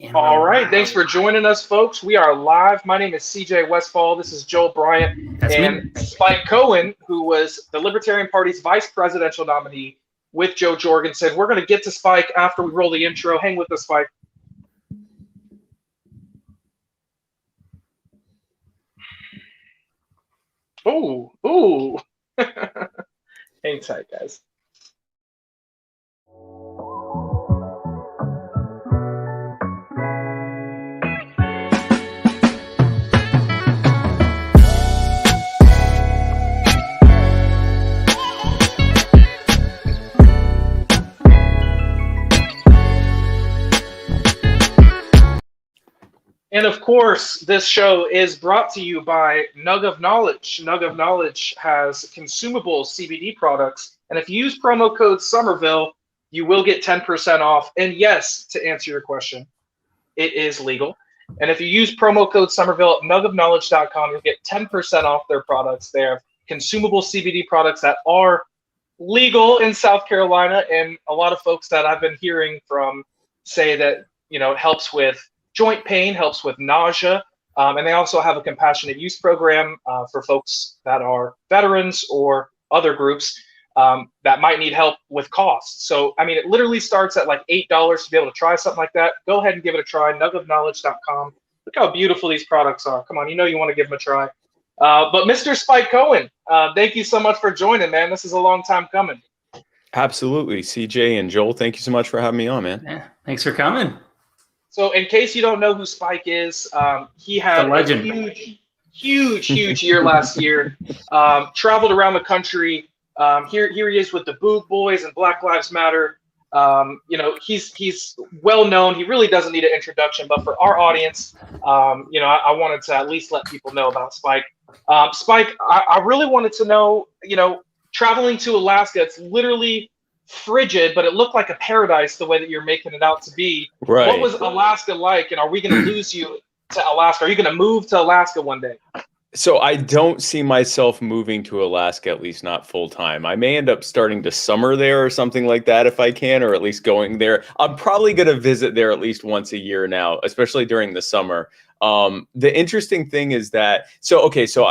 And we're All right, thanks live. for joining us, folks. We are live. My name is CJ Westfall. This is Joel Bryant That's and me. Spike Cohen, who was the Libertarian Party's vice presidential nominee with Jo Jorgensen. We're going to get to Spike after we roll the intro. Hang with us, Spike. Ooh. Hang tight, guys. And of course, this show is brought to you by Nug of Knowledge. Nug of Knowledge has consumable CBD products. And if you use promo code Somerville, you will get 10% off. And yes, to answer your question, it is legal. And if you use promo code Somerville at nugofknowledge.com, you'll get 10% off their products. They have consumable CBD products that are legal in South Carolina. And a lot of folks that I've been hearing from say that, it helps with joint pain, helps with nausea. And they also have a compassionate use program for folks that are veterans or other groups that might need help with costs. So, I mean, it literally starts at like $8 to be able to try something like that. Go ahead and give it a try, nugofknowledge.com. Look how beautiful these products are. Come on, you want to give them a try. But Mr. Spike Cohen, thank you so much for joining, man. This is a long time coming. Absolutely. CJ and Joel, thank you so much for having me on, man. Yeah, thanks for coming. So in case you don't know who Spike is, he had a huge year last year, traveled around the country. Here he is with the Boog Boys and Black Lives Matter. He's well known. He really doesn't need an introduction, but for our audience, I wanted to at least let people know about Spike. Spike, I really wanted to know, traveling to Alaska, it's literally frigid, but it looked like a paradise the way that you're making it out to be. Right. What was Alaska like, and are we going to lose you to Alaska? Are you going to move to Alaska one day? So I don't see myself moving to Alaska, at least not full time. I may end up starting to summer there or something like that if I can, or at least going there. I'm probably going to visit there at least once a year now, especially during the summer. The interesting thing is that, so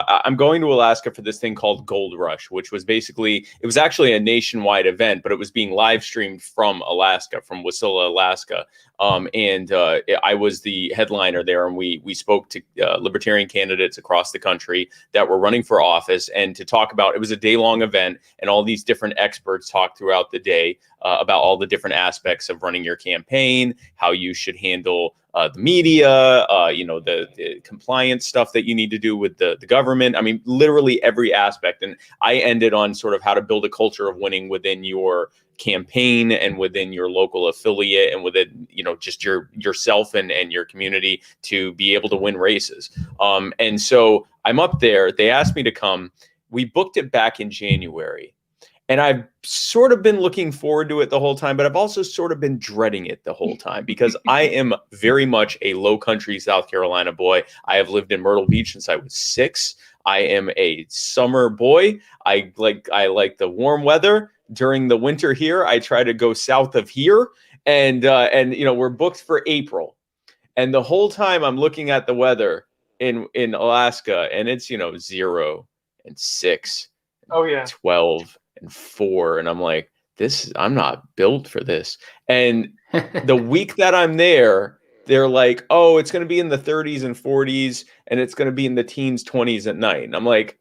I'm going to Alaska for this thing called Gold Rush, which was it was actually a nationwide event, but it was being live streamed from Alaska, from Wasilla, Alaska. I was the headliner there, and we spoke to libertarian candidates across the country that were running for office, and to talk about, it was a day-long event, and all these different experts talked throughout the day about all the different aspects of running your campaign, how you should handle the media, the compliance stuff that you need to do with the government. I mean, literally every aspect. And I ended on sort of how to build a culture of winning within your campaign and within your local affiliate and within, just yourself and your community to be able to win races. And so I'm up there. They asked me to come. We booked it back in January. And I've sort of been looking forward to it the whole time, but I've also sort of been dreading it the whole time because I am very much a low country South Carolina boy. I have lived in Myrtle Beach since I was 6. I am a summer boy. I like the warm weather. During the winter here, I try to go south of here, and we're booked for April. And the whole time I'm looking at the weather in Alaska, and it's 0 and 6, and 12 and 4, and I'm like, I'm not built for this. And the week that I'm there, they're like, oh, it's going to be in the 30s and 40s, and it's going to be in the teens, 20s at night. And I'm like,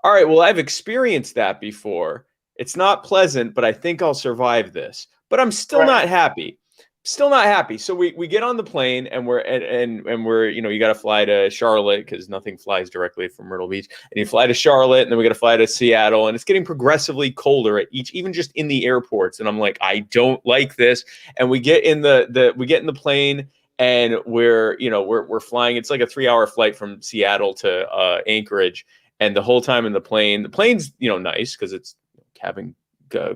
all right, well, I've experienced that before. It's not pleasant, but I think I'll survive this. But I'm still not happy. Still not happy. So we get on the plane, and we're you got to fly to Charlotte because nothing flies directly from Myrtle Beach. And you fly to Charlotte, and then we got to fly to Seattle, and it's getting progressively colder at even just in the airports. And I'm like, I don't like this. And we get in the plane, and we're flying. It's like a 3-hour flight from Seattle to Anchorage. And the whole time in the plane's nice because it's having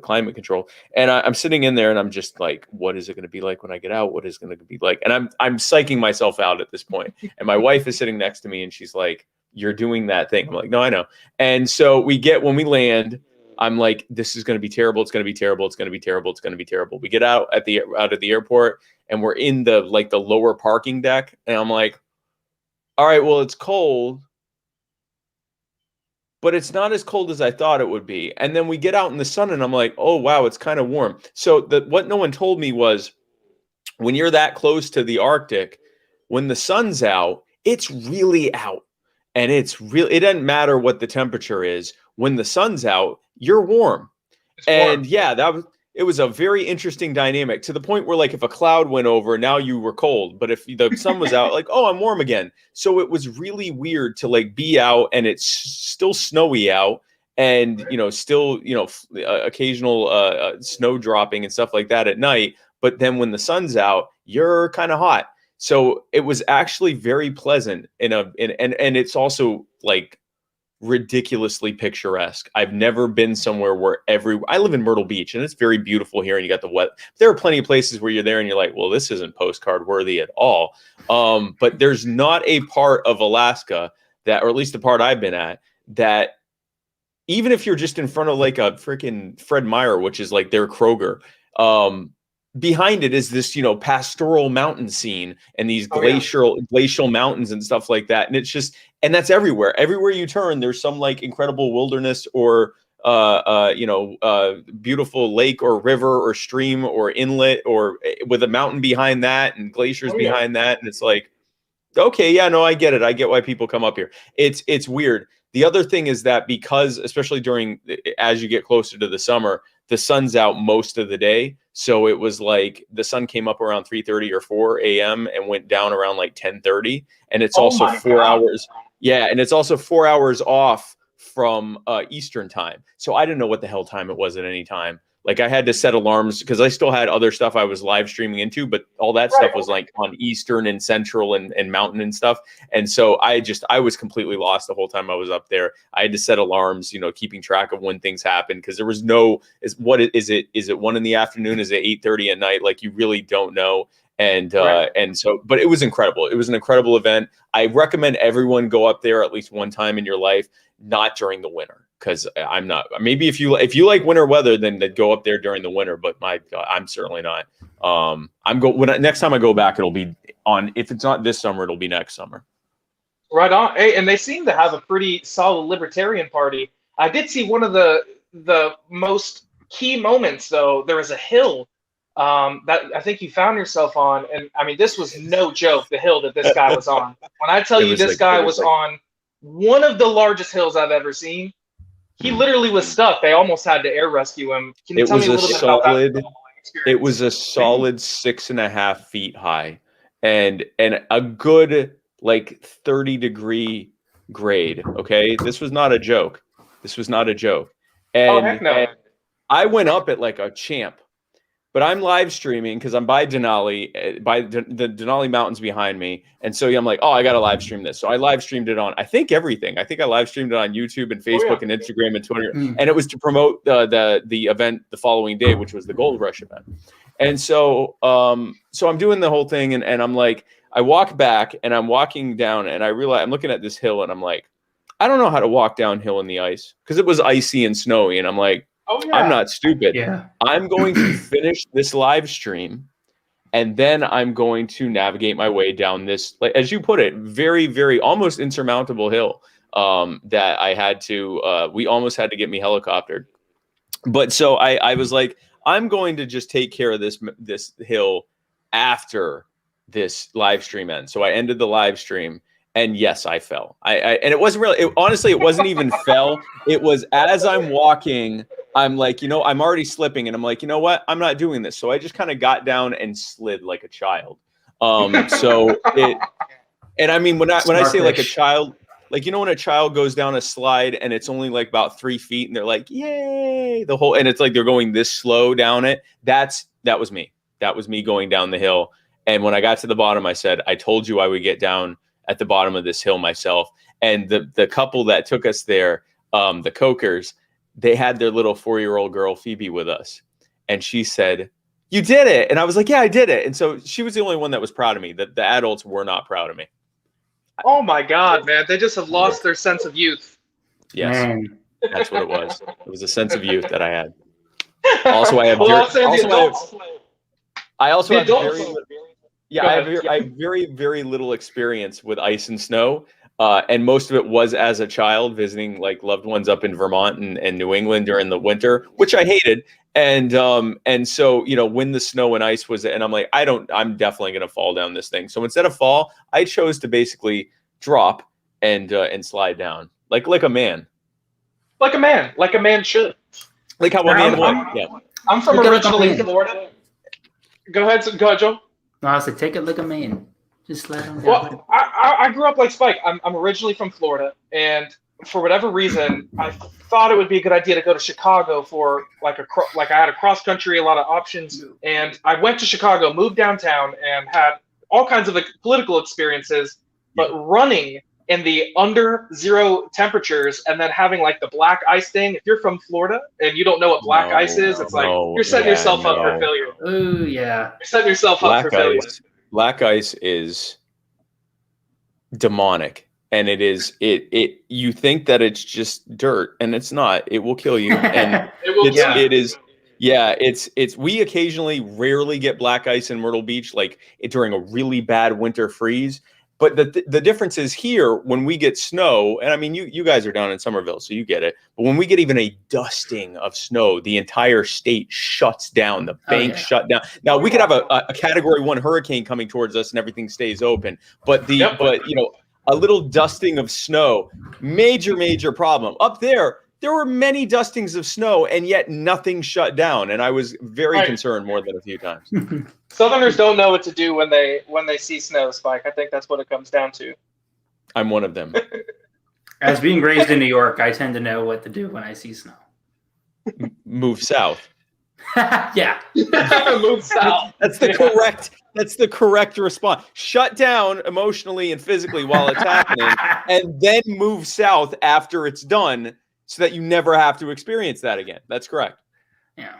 climate control, and I'm sitting in there, and I'm just like, what is it going to be like when I get out? What is it going to be like? And I'm psyching myself out at this point. And my wife is sitting next to me, and she's like, you're doing that thing. I'm like, no, I know. And so when we land, I'm like, this is going to be terrible. It's going to be terrible. It's going to be terrible. It's going to be terrible. We get out of the airport and we're in the lower parking deck. And I'm like, all right, well, it's cold, but it's not as cold as I thought it would be. And then we get out in the sun and I'm like, oh, wow, it's kind of warm. So what no one told me was when you're that close to the Arctic, when the sun's out, it's really out. And it doesn't matter what the temperature is. When the sun's out, you're warm. And yeah, it was a very interesting dynamic to the point where, like, if a cloud went over, now you were cold. But if the sun was out, like, oh, I'm warm again. So it was really weird to like be out and it's still snowy out and, still, occasional snow dropping and stuff like that at night. But then when the sun's out, you're kind of hot. So it was actually very pleasant and it's also like ridiculously picturesque. I've never been somewhere where I live in Myrtle Beach and it's very beautiful here and you got the wet. There are plenty of places where you're there and you're like, well, this isn't postcard worthy at all. But there's not a part of Alaska or at least the part I've been at, that even if you're just in front of like a freaking Fred Meyer, which is like their Kroger, behind it is this, pastoral mountain scene and these glacial mountains and stuff like that. And it's just, and that's everywhere. Everywhere you turn, there's some like incredible wilderness or, beautiful lake or river or stream or inlet or with a mountain behind that and glaciers behind that. And it's like, okay, yeah, no, I get it. I get why people come up here. It's weird. The other thing is that because, especially as you get closer to the summer, the sun's out most of the day. So it was like the sun came up around 3:30 or 4 a.m. and went down around like 10:30. And it's also 4 hours. Yeah. And it's also 4 hours off from Eastern time. So I didn't know what the hell time it was at any time. Like I had to set alarms because I still had other stuff I was live streaming into, but all that stuff was like on Eastern and Central and Mountain and stuff. And so I was completely lost the whole time I was up there. I had to set alarms, keeping track of when things happen because there was is it 1 PM? Is it 8:30 at night? Like you really don't know. And so, but it was incredible. It was an incredible event. I recommend everyone go up there at least one time in your life, not during the winter. Because I'm not. Maybe if you like winter weather, then go up there during the winter. But my God, I'm certainly not. Next time I go back, it'll be on. If it's not this summer, it'll be next summer. Right on. Hey, and they seem to have a pretty solid Libertarian Party. I did see one of the most key moments though. There was a hill that I think you found yourself on, and I mean this was no joke. The hill that this guy was on. When I tell you this guy was on one of the largest hills I've ever seen. He literally was stuck. They almost had to air rescue him. Can you tell me a little bit about that? It was a solid 6.5 feet high and a good like 30-degree grade. Okay. This was not a joke. And, heck no. And I went up it like a champ. But I'm live streaming because I'm by Denali, by the Denali Mountains behind me. And so I'm like, oh, I got to live stream this. So I live streamed it on, I think, everything. I think I live streamed it on YouTube and Facebook and Instagram and Twitter. And it was to promote the event the following day, which was the Gold Rush event. And so I'm doing the whole thing. And I'm like, I walk back and I'm walking down and I realize I'm looking at this hill and I'm like, I don't know how to walk downhill in the ice because it was icy and snowy. And I'm like, I'm not stupid. Yeah. I'm going to finish this live stream and then I'm going to navigate my way down this, like, as you put it, very, very almost insurmountable hill that I had to, we almost had to get me helicoptered. But so I was like, I'm going to just take care of this hill after this live stream ends. So I ended the live stream. And yes, I fell. And it wasn't really, honestly, it wasn't even fell. It was as I'm walking, I'm like, I'm already slipping. And I'm like, you know what? I'm not doing this. So I just kind of got down and slid like a child. And I mean, when I say like a child, like, when a child goes down a slide and it's only like about 3 feet and they're like, yay, and it's like they're going this slow down it. That was me. That was me going down the hill. And when I got to the bottom, I said, I told you I would get down at the bottom of this hill myself. And the couple that took us there, the Cokers, they had their little 4-year-old girl, Phoebe, with us. And she said, you did it. And I was like, yeah, I did it. And so she was the only one that was proud of me. The adults were not proud of me. Oh my God, man. They just have lost their sense of youth. Yes. That's what it was. It was a sense of youth that I had. Also, I have I have very, very little experience with ice and snow. And most of it was as a child visiting like loved ones up in Vermont and New England during the winter, which I hated. And so, when the snow and ice was, and I'm like, I'm definitely going to fall down this thing. So instead of fall, I chose to basically drop and slide down like a man. Like a man should. Like how a man would. Yeah. I'm from originally Florida. Go ahead, Joe. No, I said take it like a man. Just slide on down. Well, I grew up like Spike. I'm originally from Florida, and for whatever reason, I thought it would be a good idea to go to Chicago for I had a cross country, a lot of options, and I went to Chicago, moved downtown, and had all kinds of political experiences. But running in the under zero temperatures and then having like the black ice thing. If you're from Florida and you don't know what black ice is, it's like you're setting yourself up for failure. Oh yeah, you're setting yourself up for failure. Black ice is demonic, and you think that it's just dirt, and it's not. It will kill you, and it is. Yeah, we occasionally rarely get black ice in Myrtle Beach, like during a really bad winter freeze. But the difference is here when we get snow, and I mean you guys are down in Somerville, so you get it. But when we get even a dusting of snow, the entire state shuts down. The banks shut down. Now we could have a Category 1 hurricane coming towards us, and everything stays open. But a little dusting of snow, major problem up there. There were many dustings of snow, and yet nothing shut down. And I was very concerned more than a few times. Southerners don't know what to do when they see snow, Spike. I think that's what it comes down to. I'm one of them. As being raised in New York, I tend to know what to do when I see snow. Move south. Yeah. Move south. That's the correct response. Shut down emotionally and physically while it's happening, and then move south after it's done, so that you never have to experience that again. That's correct. Yeah.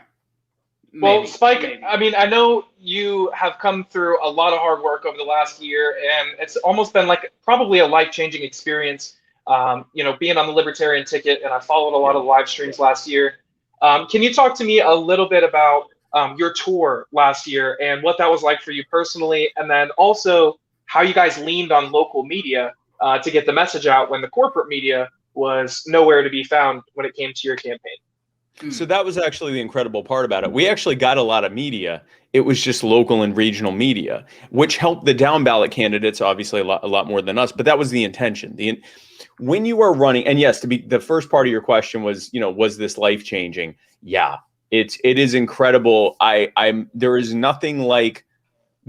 Well, Spike, I mean, I know you have come through a lot of hard work over the last year, and it's almost been like probably a life-changing experience, being on the Libertarian ticket, and I followed a lot of the live streams last year. Can you talk to me a little bit about your tour last year and what that was like for you personally, and then also how you guys leaned on local media to get the message out when the corporate media was nowhere to be found when it came to your campaign? So that was actually the incredible part about it. We actually got a lot of media. It was just local and regional media, which helped the down ballot candidates, obviously a lot more than us, but that was the intention. When you are running, and yes, the first part of your question was, was this life-changing? Yeah, it is incredible. There is nothing like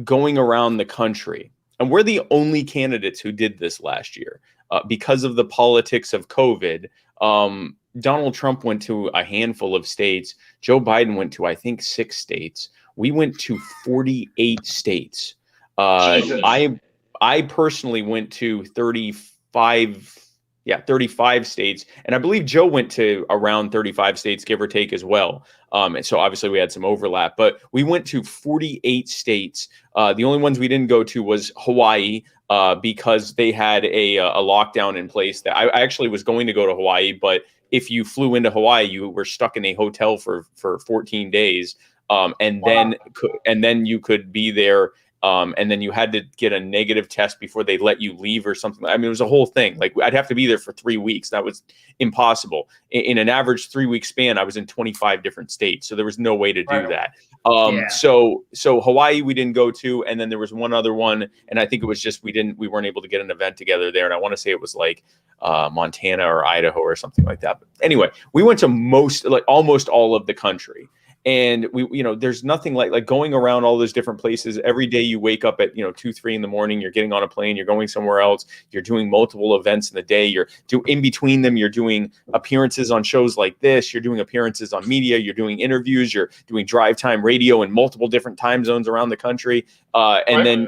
going around the country, and we're the only candidates who did this last year because of the politics of COVID. Donald Trump went to a handful of states. Joe Biden went to, I think, 6 states. We went to 48 states. I personally went to 35 states. And I believe Joe went to around 35 states, give or take as well. And so obviously we had some overlap, but we went to 48 states. The only ones we didn't go to was Hawaii, because they had a lockdown in place. That I actually was going to go to Hawaii, but if you flew into Hawaii, you were stuck in a hotel for 14 days. And then you could be there. And then you had to get a negative test before they let you leave or something. I mean, it was a whole thing. Like I'd have to be there for 3 weeks. That was impossible. In an average 3-week span, I was in 25 different states. So there was no way to do that. So Hawaii, we didn't go to. And then there was one other one. And I think it was just, we weren't able to get an event together there. And I want to say it was like Montana or Idaho or something like that. But anyway, we went to almost all of the country. And there's nothing like going around all those different places. Every day you wake up at 2-3 in the morning, you're getting on a plane, you're going somewhere else, you're doing multiple events in the day, in between them, you're doing appearances on shows like this, you're doing appearances on media, you're doing interviews, you're doing drive time radio in multiple different time zones around the country. Then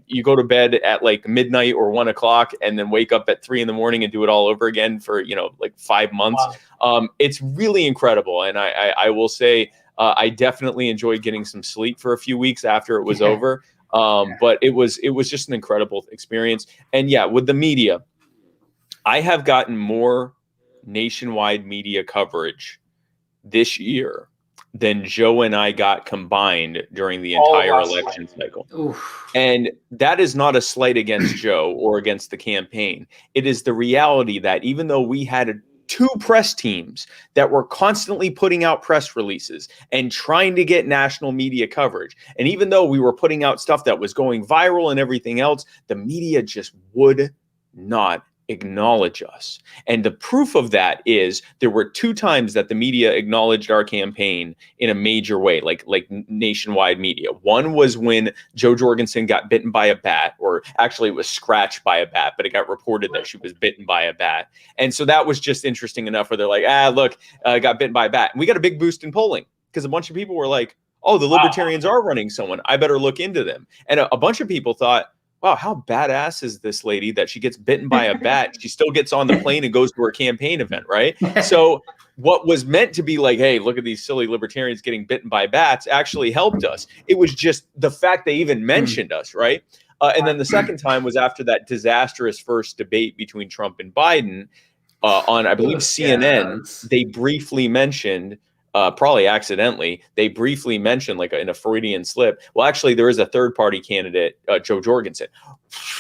you go to bed at like midnight or 1 o'clock and then wake up at 3 in the morning and do it all over again for like 5 months. Wow. It's really incredible. And I will say, I definitely enjoyed getting some sleep for a few weeks after it was over. But it was just an incredible experience. And yeah, with the media, I have gotten more nationwide media coverage this year than Joe and I got combined during the entire election cycle. Oof. And that is not a slight against Joe or against the campaign. It is the reality that even though we had 2 press teams that were constantly putting out press releases and trying to get national media coverage, and even though we were putting out stuff that was going viral and everything else, the media just would not acknowledge us. And the proof of that is there were 2 times that the media acknowledged our campaign in a major way, like nationwide media. One was when Jo Jorgensen got bitten by a bat, or actually it was scratched by a bat, but it got reported that she was bitten by a bat. And so that was just interesting enough where they're like, look, got bitten by a bat. And we got a big boost in polling because a bunch of people were like, oh, the Libertarians are running someone. I better look into them. And a bunch of people thought, wow, how badass is this lady that she gets bitten by a bat? She still gets on the plane and goes to her campaign event, right? So what was meant to be like, hey, look at these silly libertarians getting bitten by bats actually helped us. It was just the fact they even mentioned us, right? And then the second time was after that disastrous first debate between Trump and Biden on, I believe, CNN. They briefly mentioned, probably accidentally, they briefly mentioned, like in a Freudian slip, well, actually, there is a third-party candidate, Jo Jorgensen.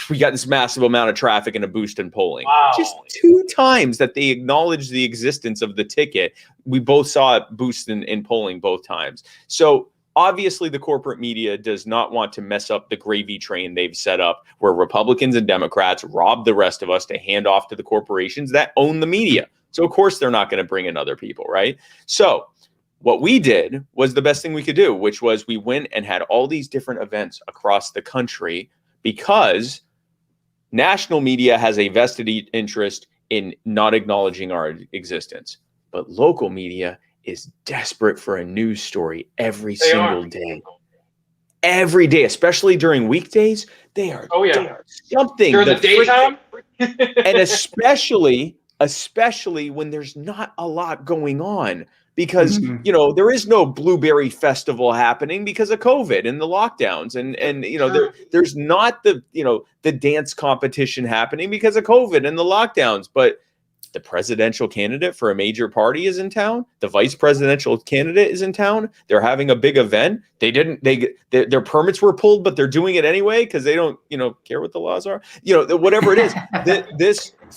We got this massive amount of traffic and a boost in polling. Wow. Just 2 times that they acknowledged the existence of the ticket, we both saw it boost in polling both times. So obviously, the corporate media does not want to mess up the gravy train they've set up where Republicans and Democrats rob the rest of us to hand off to the corporations that own the media. So, of course, they're not going to bring in other people, right? So what we did was the best thing we could do, which was we went and had all these different events across the country because national media has a vested interest in not acknowledging our existence. But local media is desperate for a news story every single day. Every day, especially during weekdays, they are doing something. During the daytime? And especially when there's not a lot going on. Because, you know, there is no Blueberry Festival happening because of COVID and the lockdowns. And you know, there's not the, you know, the dance competition happening because of COVID and the lockdowns. But the presidential candidate for a major party is in town. The vice presidential candidate is in town. They're having a big event. Their permits were pulled, but they're doing it anyway because they don't, you know, care what the laws are. You know, whatever it is,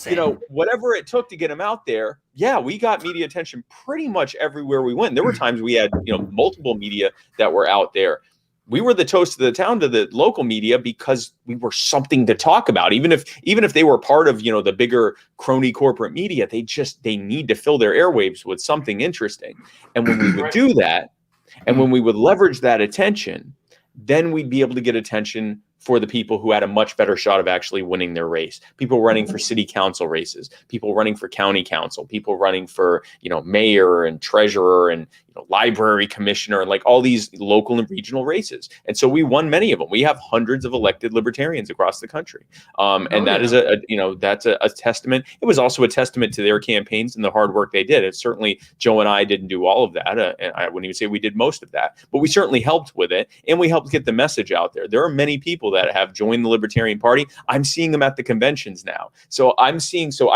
you know, whatever it took to get them out there. Yeah, we got media attention pretty much everywhere we went. There were times we had, you know, multiple media that were out there. We were the toast of the town to the local media because we were something to talk about. Even if they were part of, you know, the bigger crony corporate media, they need to fill their airwaves with something interesting. And when we would do that, and when we would leverage that attention, then we'd be able to get attention for the people who had a much better shot of actually winning their race. People running for city council races, people running for county council, people running for, you know, mayor and treasurer and, you know, library commissioner, and like all these local and regional races. And so we won many of them. We have hundreds of elected libertarians across the country. And that is that's a testament. It was also a testament to their campaigns and the hard work they did. It's certainly Joe and I didn't do all of that. And I wouldn't even say we did most of that, but we certainly helped with it. And we helped get the message out there. There are many people that have joined the Libertarian Party. I'm seeing them at the conventions now. So I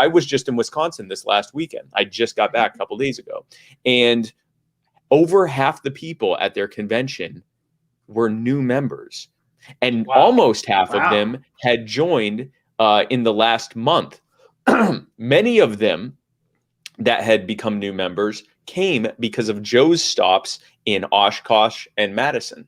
was just in Wisconsin this last weekend. I just got back a couple of days ago, and over half the people at their convention were new members, and almost half of them had joined in the last month. Many of them that had become new members came because of Joe's stops in Oshkosh and Madison.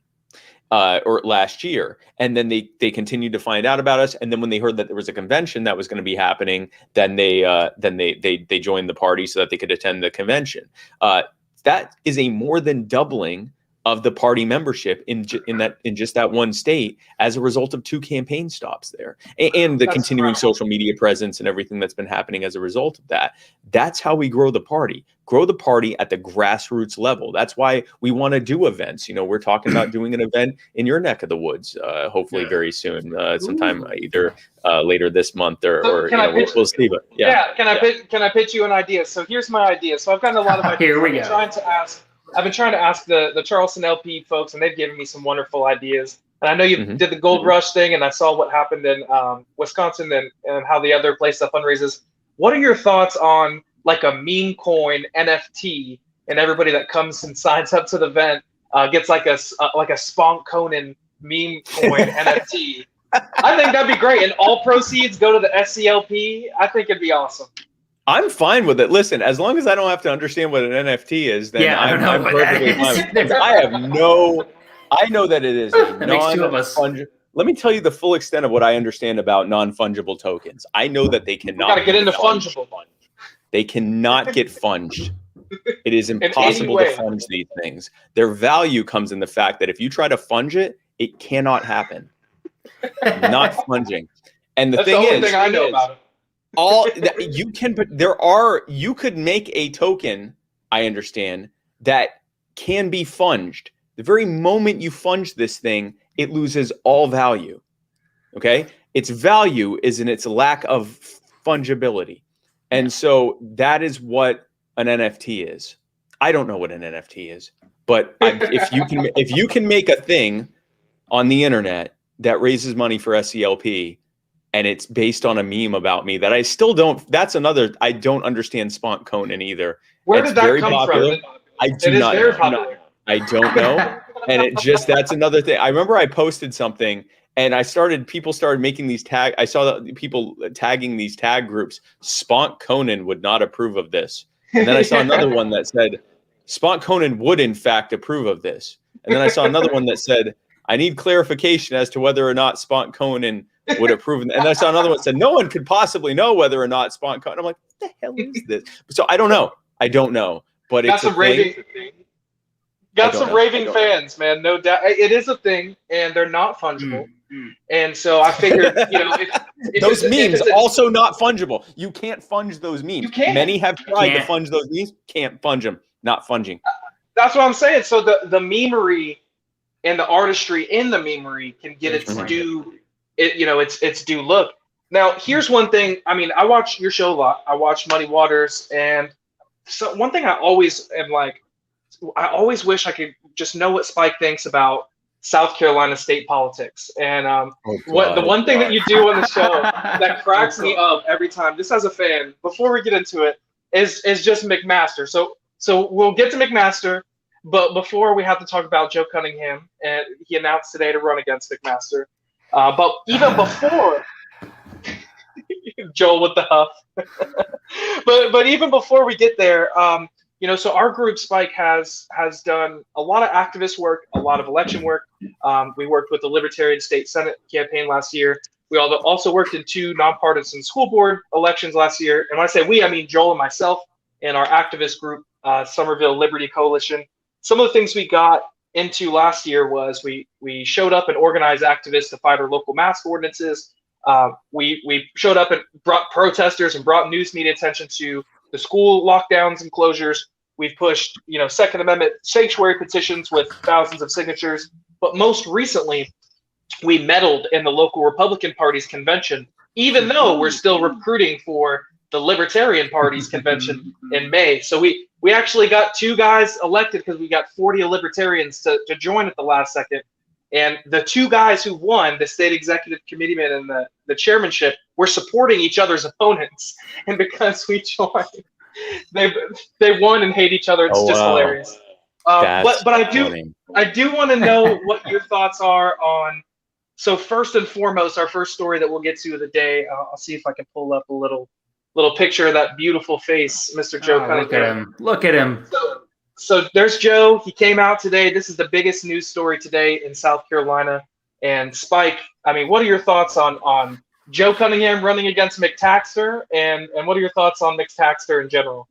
Or last year. And then they continued to find out about us. And then when they heard that there was a convention that was going to be happening, then they joined the party so that they could attend the convention. That is a more than doubling of the party membership in just that one state as a result of 2 campaign stops there, and the continuing social media presence and everything that's been happening as a result of that. That's how we grow the party at the grassroots level. That's why we want to do events. You know, we're talking about doing an event in your neck of the woods, hopefully very soon, sometime either later this month or we'll see. But can I pitch you an idea? So here's my idea. So I've gotten a lot of ideas. Here we go. I've been trying to ask the Charleston LP folks, and they've given me some wonderful ideas. And I know you did the Gold Rush thing, and I saw what happened in Wisconsin and how the other place that fundraises. What are your thoughts on like a meme coin NFT, and everybody that comes and signs up to the event gets like a Spunk Conan meme coin NFT. I think that'd be great, and all proceeds go to the SCLP. I think it'd be awesome. I'm fine with it. Listen, as long as I don't have to understand what an NFT is, then Yeah, I don't know I'm what perfectly that fine. is. I know that it is a That makes two of us. non-fungible. Let me tell you the full extent of what I understand about non-fungible tokens. I know that they cannot. Gotta get be into funged. fungible. They cannot get funged. It is impossible to funge these things. Their value comes in the fact that if you try to funge it, it cannot happen. Not funging. And That's the only thing I know about it. You could make a token, I understand, that can be funged. The very moment you funge this thing, it loses all value. Okay? Its value is in its lack of fungibility. And so that is what an NFT is. I don't know what an NFT is, but if you can make a thing on the internet that raises money for SCLP, and it's based on a meme about me that I still don't. That's another. I don't understand Spunk Conan either. Where did that come from? I do not know. I don't know. And that's another thing. I remember I posted something and people started making these tag. I saw that people tagging these tag groups. Spunk Conan would not approve of this. And then I saw another one that said Spunk Conan would in fact approve of this. And then I saw another one that said, I need clarification as to whether or not Spunk Conan would approve. And I saw another one that said, no one could possibly know whether or not Spunk Conan. I'm like, what the hell is this? So I don't know. But it's a thing. Got some raving fans, man. No doubt. It is a thing, and they're not fungible. And so I figured, if those memes also not fungible. You can't funge those memes. You can't. Many have tried to funge those memes. Can't funge them. Not funging. That's what I'm saying. So the memery and the artistry in the memery can get its due. Its due look. Now, here's one thing. I mean, I watch your show a lot. I watch Muddy Waters, and so one thing I always am like, I always wish I could just know what Spike thinks about South Carolina state politics. And the one thing that you do on the show that cracks me up every time, just as a fan, before we get into it, is just McMaster. So we'll get to McMaster, but before we have to talk about Joe Cunningham, and he announced today to run against McMaster. But even before Joel with the huff, but even before we get there, so our group Spike has done a lot of activist work, a lot of election work. We worked with the Libertarian State Senate campaign last year. We also worked in 2 nonpartisan school board elections last year. And when I say we, I mean Joel and myself and our activist group, Somerville Liberty Coalition. Some of the things we got into last year was we showed up and organized activists to fight our local mask ordinances. We showed up and brought protesters and brought news media attention to the school lockdowns and closures. We've pushed, Second Amendment sanctuary petitions with thousands of signatures. But most recently, we meddled in the local Republican Party's convention, even though we're still recruiting for the Libertarian Party's convention in May. So we actually got 2 guys elected because we got 40 libertarians to join at the last second. And the 2 guys who won, the state executive committeeman and the chairmanship, were supporting each other's opponents. And because we joined, they won and hate each other. It's just hilarious. But I do want to know what your thoughts are on. So first and foremost, our first story that we'll get to of the day. I'll see if I can pull up a little picture of that beautiful face, Mr. Joe Cunningham. Look at him. So there's Joe. He came out today. This is the biggest news story today in South Carolina. And Spike, I mean, what are your thoughts on Joe Cunningham running against McTaxter? And what are your thoughts on McTaxter in general?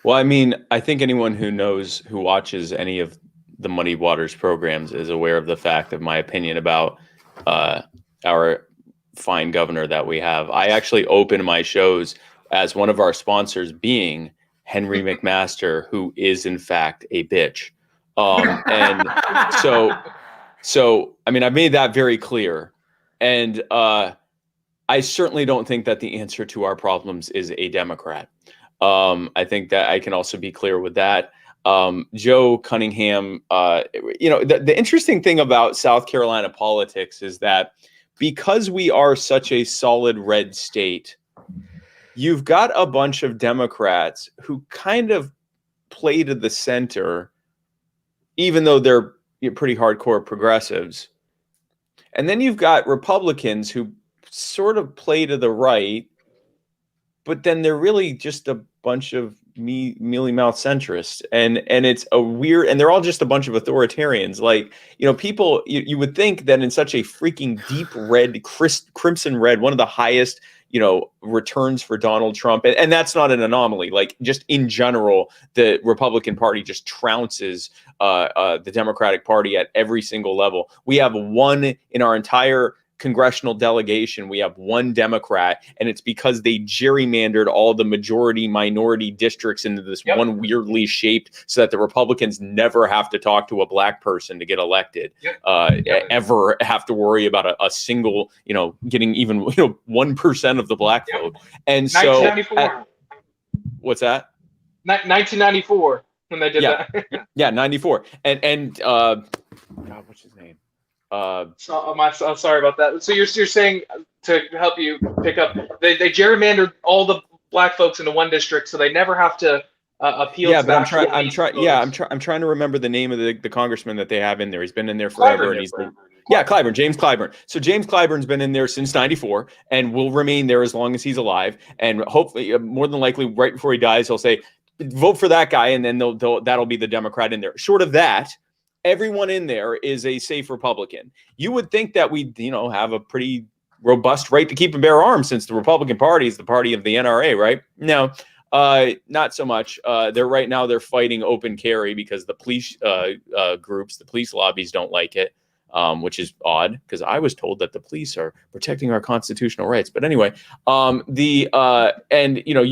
Well, I mean, I think anyone who watches any of the Muddy Waters programs is aware of the fact of my opinion about our fine governor that we have. I actually open my shows as one of our sponsors being Henry McMaster, who is in fact a bitch. And so, I mean, I've made that very clear. And I certainly don't think that the answer to our problems is a Democrat. I think that I can also be clear with that. Joe Cunningham, the interesting thing about South Carolina politics is that because we are such a solid red state, you've got a bunch of Democrats who kind of play to the center, even though they're pretty hardcore progressives. And then you've got Republicans who sort of play to the right, but then they're really just a bunch of mealy-mouthed centrists, and it's a weird, and they're all just a bunch of authoritarians. Like, people, you would think that in such a freaking deep red, crimson red, one of the highest returns for Donald Trump, and that's not an anomaly. Like, just in general, the Republican Party just trounces the Democratic Party at every single level. We have one in our entire congressional delegation. We have one Democrat, and it's because they gerrymandered all the majority minority districts into this one weirdly shaped, so that the Republicans never have to talk to a black person to get elected, ever have to worry about a single, getting even 1% of the black vote. And so, 1994. What's that? 1994 when they did that. Yeah, 94. And God, what's his name? Sorry about that. So you're saying, to help you pick up, they gerrymandered all the black folks into one district, so they never have to appeal. Yeah, to but I'm trying to remember the name of the congressman that they have in there. He's been in there forever, Clyburn, James Clyburn. So James Clyburn's been in there since '94 and will remain there as long as he's alive. And hopefully, more than likely, right before he dies, he'll say, "Vote for that guy," and then that'll be the Democrat in there. Short of that, everyone in there is a safe Republican. You would think that we, have a pretty robust right to keep and bear arms, since the Republican Party is the party of the NRA, right? No, not so much. They're fighting open carry because the police groups, the police lobbies don't like it, which is odd, because I was told that the police are protecting our constitutional rights. But anyway, you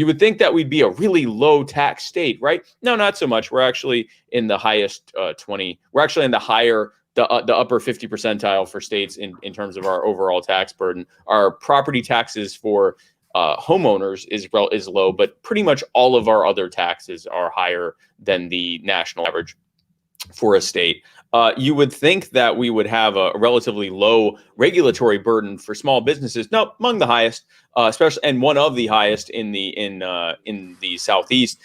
would think that we'd be a really low tax state, right? No, not so much. We're actually in the highest 20. We're actually in the upper 50 percentile for states in terms of our overall tax burden. Our property taxes for homeowners is low, but pretty much all of our other taxes are higher than the national average for a state. You would think that we would have a relatively low regulatory burden for small businesses. No, among the highest, especially, and one of the highest in the Southeast.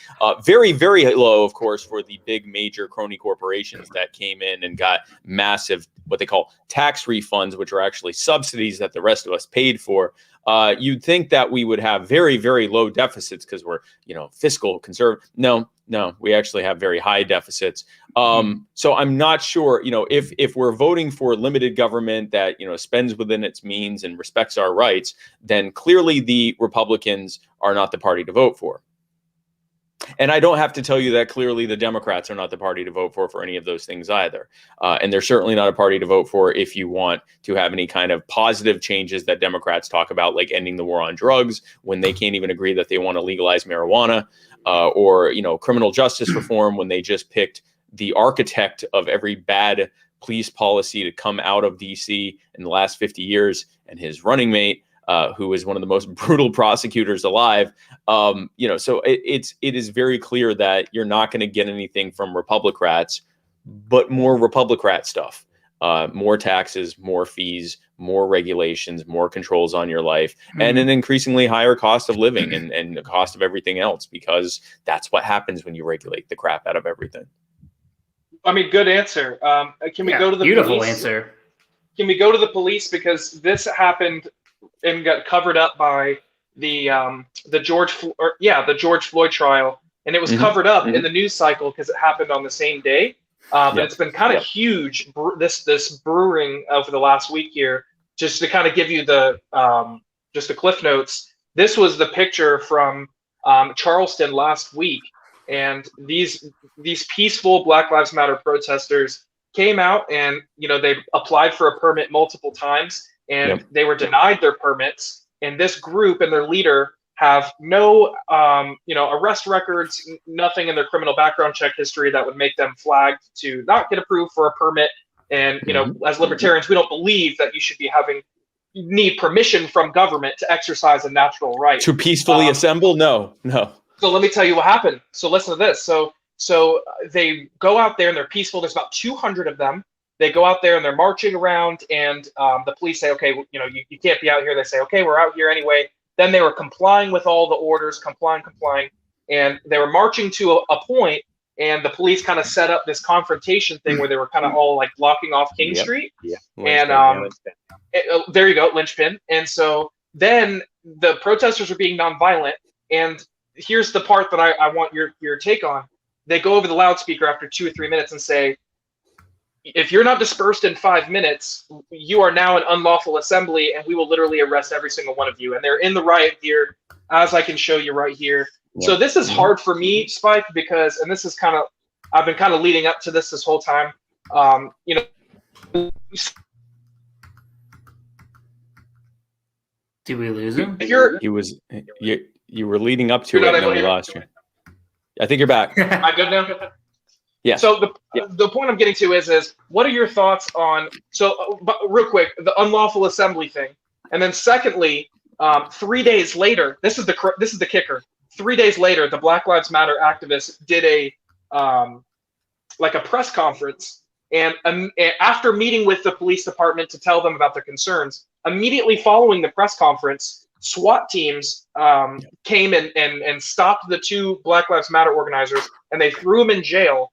Very, very low, of course, for the big major crony corporations that came in and got massive, what they call tax refunds, which are actually subsidies that the rest of us paid for. You'd think that we would have very, very low deficits because we're, fiscal conservative. No, we actually have very high deficits. So I'm not sure, if we're voting for limited government that, spends within its means and respects our rights, then clearly the Republicans are not the party to vote for. And I don't have to tell you that clearly the Democrats are not the party to vote for any of those things either. And they're certainly not a party to vote for if you want to have any kind of positive changes that Democrats talk about, like ending the war on drugs, when they can't even agree that they want to legalize marijuana, or criminal justice reform, when they just picked the architect of every bad police policy to come out of DC in the last 50 years and his running mate, who is one of the most brutal prosecutors alive. So it is very clear that you're not going to get anything from Republicrats, but more Republicrat stuff, more taxes, more fees, more regulations, more controls on your life, and an increasingly higher cost of living and the cost of everything else, because that's what happens when you regulate the crap out of everything. I mean, good answer. Can we go to the beautiful police? Answer. Can we go to the police, because this happened and got covered up by the George Floyd trial, and it was covered up in the news cycle because it happened on the same day. But it's been kind of huge, this brewing over the last week here. Just to kind of give you the cliff notes, this was the picture from Charleston last week, and these peaceful Black Lives Matter protesters came out, and they applied for a permit multiple times, and they were denied their permits. And this group and their leader have no arrest records, nothing in their criminal background check history that would make them flagged to not get approved for a permit. And as libertarians, we don't believe that you need permission from government to exercise a natural right to peacefully assemble. No. So let me tell you what happened. So listen to this. So they go out there and they're peaceful. There's about 200 of them. They go out there and they're marching around, and the police say, okay, you can't be out here. They say, okay, we're out here anyway. then they were complying with all the orders, complying, and they were marching to a point, and the police kind of set up this confrontation thing where they were kind of all like blocking off King Street. Yeah. And there you go, linchpin. And so then the protesters are being nonviolent, and here's the part that I want your take on. They go over the loudspeaker after 2 or 3 minutes and say, if you're not dispersed in 5 minutes, you are now an unlawful assembly, and we will literally arrest every single one of you. And they're in the riot gear, as I can show you right here. Yeah. So this is hard for me, Spike, because, and this is kind of, I've been kind of leading up to this whole time. You know. Did we lose him? You were leading up to it, and then we lost you. I think you're back. I'm good now? Yeah. So the point I'm getting to is what are your thoughts on, real quick, the unlawful assembly thing. And then secondly, 3 days later, this is the kicker. 3 days later, the Black Lives Matter activists did a press conference, and after meeting with the police department to tell them about their concerns, immediately following the press conference, SWAT teams came and stopped the 2 Black Lives Matter organizers, and they threw them in jail,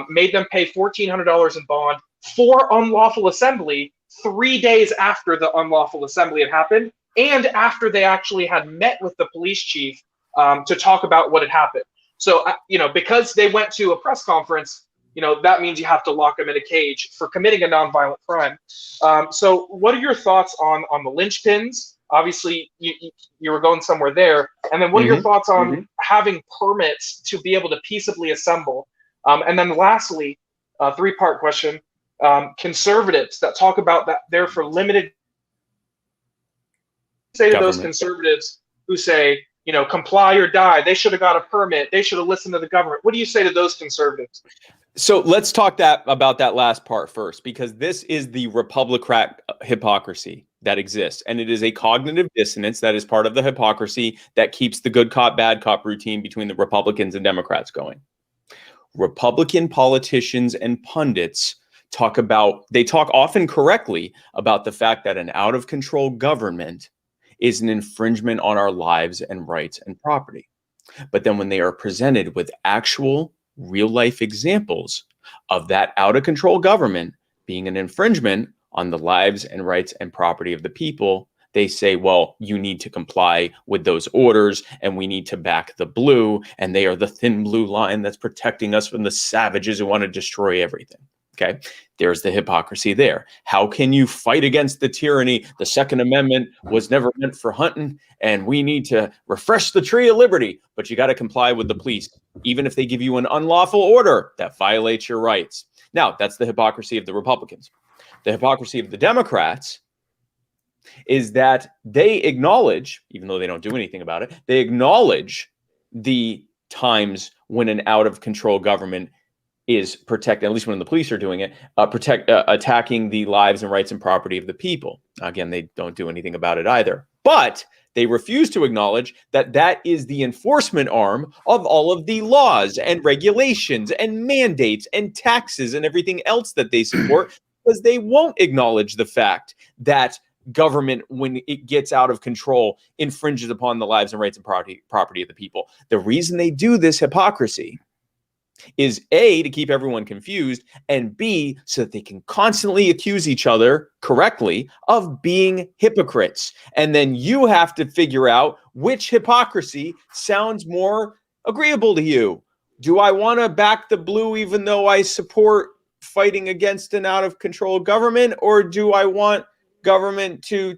made them pay $1,400 in bond for unlawful assembly 3 days after the unlawful assembly had happened, and after they actually had met with the police chief to talk about what had happened. So, because they went to a press conference, that means you have to lock them in a cage for committing a nonviolent crime. So what are your thoughts on the linchpins? Obviously, you were going somewhere there. And then what are your thoughts on having permits to be able to peaceably assemble? And then lastly, a 3-part question, conservatives that talk about that they're for limited. Say to those conservatives who say, comply or die, they should have got a permit, they should have listened to the government. What do you say to those conservatives? So let's talk about that last part first, because this is the Republican hypocrisy that exists. And it is a cognitive dissonance that is part of the hypocrisy that keeps the good cop, bad cop routine between the Republicans and Democrats going. Republican politicians and pundits talk often correctly about the fact that an out of control government is an infringement on our lives and rights and property. But then when they are presented with actual real life examples of that out of control government being an infringement on the lives and rights and property of the people, they say, well, you need to comply with those orders, and we need to back the blue, and they are the thin blue line that's protecting us from the savages who want to destroy everything. Okay, there's the hypocrisy there. How can you fight against the tyranny? The Second Amendment was never meant for hunting, and we need to refresh the tree of liberty, but you got to comply with the police, even if they give you an unlawful order that violates your rights. Now, that's the hypocrisy of the Republicans. The hypocrisy of the Democrats is that they acknowledge, even though they don't do anything about it, they acknowledge the times when an out of control government is protecting, at least when the police are doing it, attacking the lives and rights and property of the people. Again, they don't do anything about it either. But they refuse to acknowledge that that is the enforcement arm of all of the laws and regulations and mandates and taxes and everything else that they support, because they won't acknowledge the fact that government, when it gets out of control, infringes upon the lives and rights and property of the people. The reason they do this hypocrisy is A, to keep everyone confused, and B, so that they can constantly accuse each other correctly of being hypocrites. And then you have to figure out which hypocrisy sounds more agreeable to you. Do I want to back the blue even though I support fighting against an out of control government, or do I want government to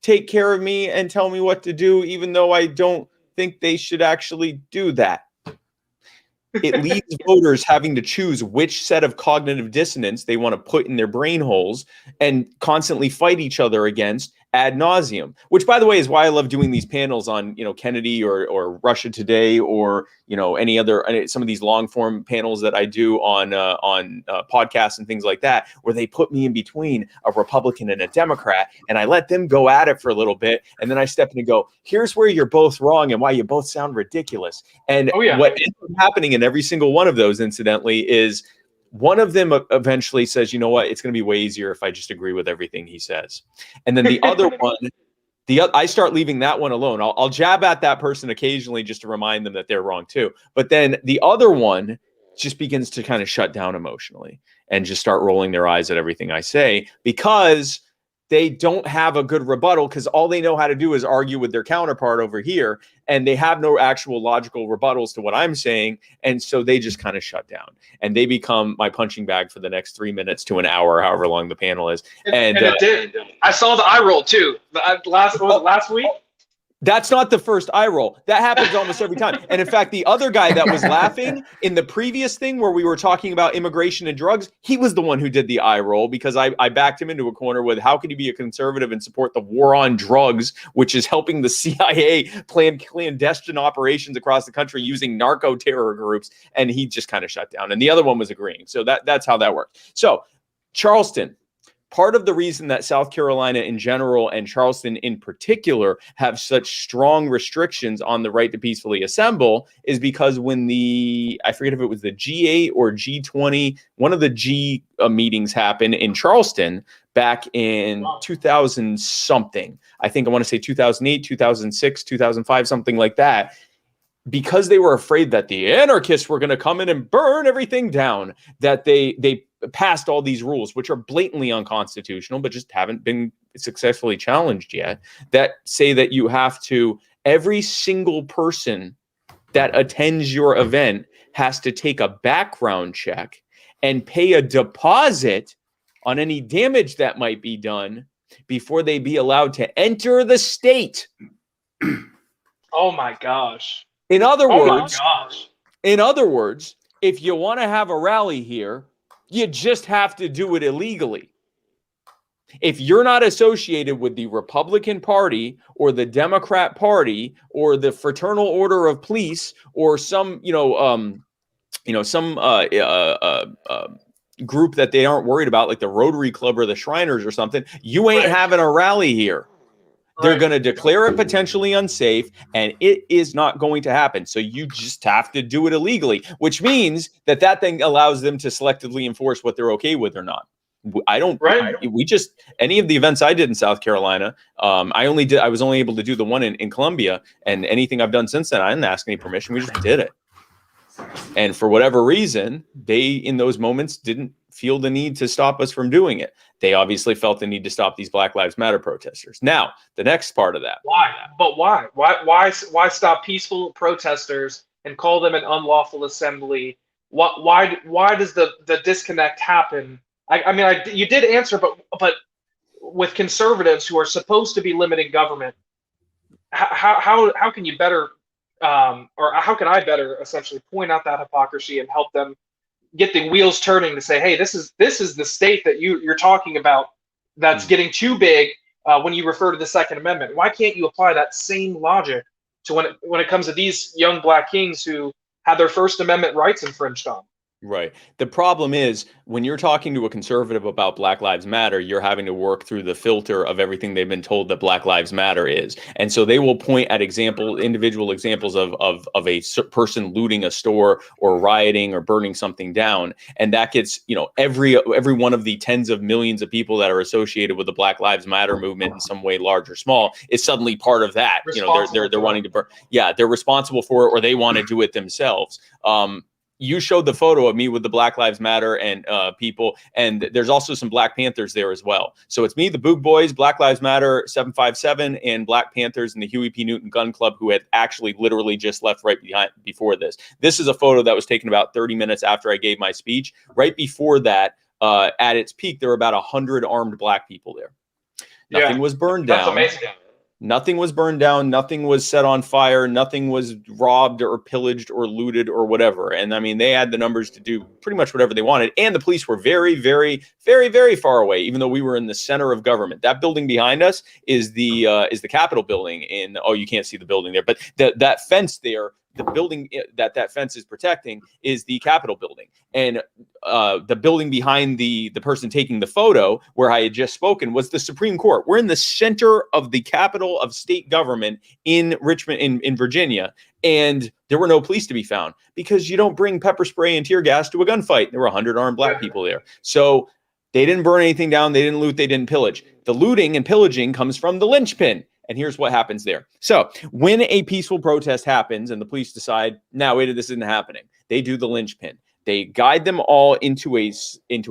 take care of me and tell me what to do even though I don't think they should actually do that? It leaves voters having to choose which set of cognitive dissonance they want to put in their brain holes and constantly fight each other against ad nauseum, which, by the way, is why I love doing these panels on, Kennedy or Russia Today, or, any other, some of these long form panels that I do on podcasts and things like that, where they put me in between a Republican and a Democrat, and I let them go at it for a little bit. And then I step in and go, here's where you're both wrong and why you both sound ridiculous. And what ends up happening in every single one of those, incidentally, is one of them eventually says, you know what, it's going to be way easier if I just agree with everything he says. And then the other one I start leaving that one alone. I'll jab at that person occasionally just to remind them that they're wrong too. But then the other one just begins to kind of shut down emotionally and just start rolling their eyes at everything I say because they don't have a good rebuttal, because all they know how to do is argue with their counterpart over here, and they have no actual logical rebuttals to what I'm saying. And so they just kind of shut down, and they become my punching bag for the next 3 minutes to an hour, however long the panel is. And it did. I saw the eye roll too. Last week? That's not the first eye roll. That happens almost every time. And in fact, the other guy that was laughing in the previous thing where we were talking about immigration and drugs, he was the one who did the eye roll, because I backed him into a corner with, how could you be a conservative and support the war on drugs, which is helping the CIA plan clandestine operations across the country using narco terror groups? And he just kind of shut down. And the other one was agreeing. So that's how that worked. So Charleston. Part of the reason that South Carolina in general and Charleston in particular have such strong restrictions on the right to peacefully assemble is because when I forget if it was the G8 or G20, one of the G meetings happened in Charleston back in 2000 something. I think I want to say 2008, 2006, 2005, something like that. Because they were afraid that the anarchists were going to come in and burn everything down, that they passed all these rules, which are blatantly unconstitutional, but just haven't been successfully challenged yet, that say that you have to, every single person that attends your event has to take a background check and pay a deposit on any damage that might be done before they be allowed to enter the state. Oh my gosh. In other words, if you want to have a rally here, you just have to do it illegally. If you're not associated with the Republican Party or the Democrat Party or the Fraternal Order of Police or some, group that they aren't worried about, like the Rotary Club or the Shriners or something, you ain't having a rally here. They're going to declare it potentially unsafe, and it is not going to happen. So you just have to do it illegally, which means that thing allows them to selectively enforce what they're okay with or not. Any of the events I did in South Carolina, I was only able to do the one in Columbia, and anything I've done since then, I didn't ask any permission. We just did it. And for whatever reason, they, in those moments, didn't feel the need to stop us from doing it. They obviously felt the need to stop these Black Lives Matter protesters. Now, the next part of that. Why? But why? Why stop peaceful protesters and call them an unlawful assembly? Why does the disconnect happen? You did answer, but with conservatives who are supposed to be limiting government, how can you better, or how can I better essentially point out that hypocrisy and help them get the wheels turning to say, hey, this is the state that you're talking about that's getting too big when you refer to the Second Amendment. Why can't you apply that same logic to when it comes to these young Black kings who had their First Amendment rights infringed on? Right. The problem is when you're talking to a conservative about Black Lives Matter, you're having to work through the filter of everything they've been told that Black Lives Matter is. And so they will point at individual examples of a person looting a store or rioting or burning something down. And that gets, every one of the tens of millions of people that are associated with the Black Lives Matter movement in some way, large or small, is suddenly part of that. They're wanting to burn. Yeah, they're responsible for it, or they want to do it themselves. You showed the photo of me with the Black Lives Matter and people, and there's also some Black Panthers there as well. So it's me, the Boog Boys, Black Lives Matter 757, and Black Panthers and the Huey P. Newton Gun Club, who had actually literally just left right before this. This is a photo that was taken about 30 minutes after I gave my speech. Right before that, at its peak, there were about 100 armed Black people there. Nothing was burned down. That's amazing. Nothing was burned down. Nothing was set on fire. Nothing was robbed or pillaged or looted or whatever. And I mean, they had the numbers to do pretty much whatever they wanted. And the police were very, very, very, very far away, even though we were in the center of government. That building behind us is the Capitol building. You can't see the building there, but that fence there, the building that fence is protecting is the Capitol building. And the building behind the person taking the photo where I had just spoken was the Supreme Court. We're in the center of the capital of state government in Richmond, in Virginia. And there were no police to be found because you don't bring pepper spray and tear gas to a gunfight. There were 100 armed Black people there. So they didn't burn anything down. They didn't loot. They didn't pillage. The looting and pillaging comes from the linchpin. And here's what happens there. So when a peaceful protest happens and the police decide, no, wait, this isn't happening, they do the linchpin. They guide them all into a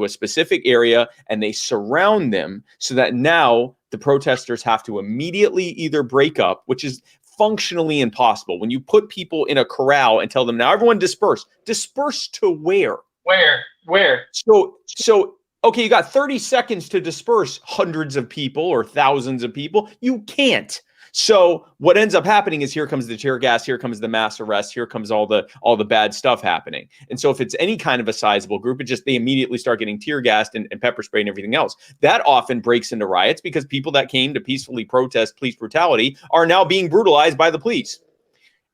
specific area, and they surround them so that now the protesters have to immediately either break up, which is functionally impossible. When you put people in a corral and tell them, now everyone disperse to where? Where? So okay, you got 30 seconds to disperse hundreds of people or thousands of people. You can't. So what ends up happening is here comes the tear gas, here comes the mass arrest, here comes all the bad stuff happening. And so if it's any kind of a sizable group, they immediately start getting tear gassed and pepper spray and everything else. That often breaks into riots because people that came to peacefully protest police brutality are now being brutalized by the police.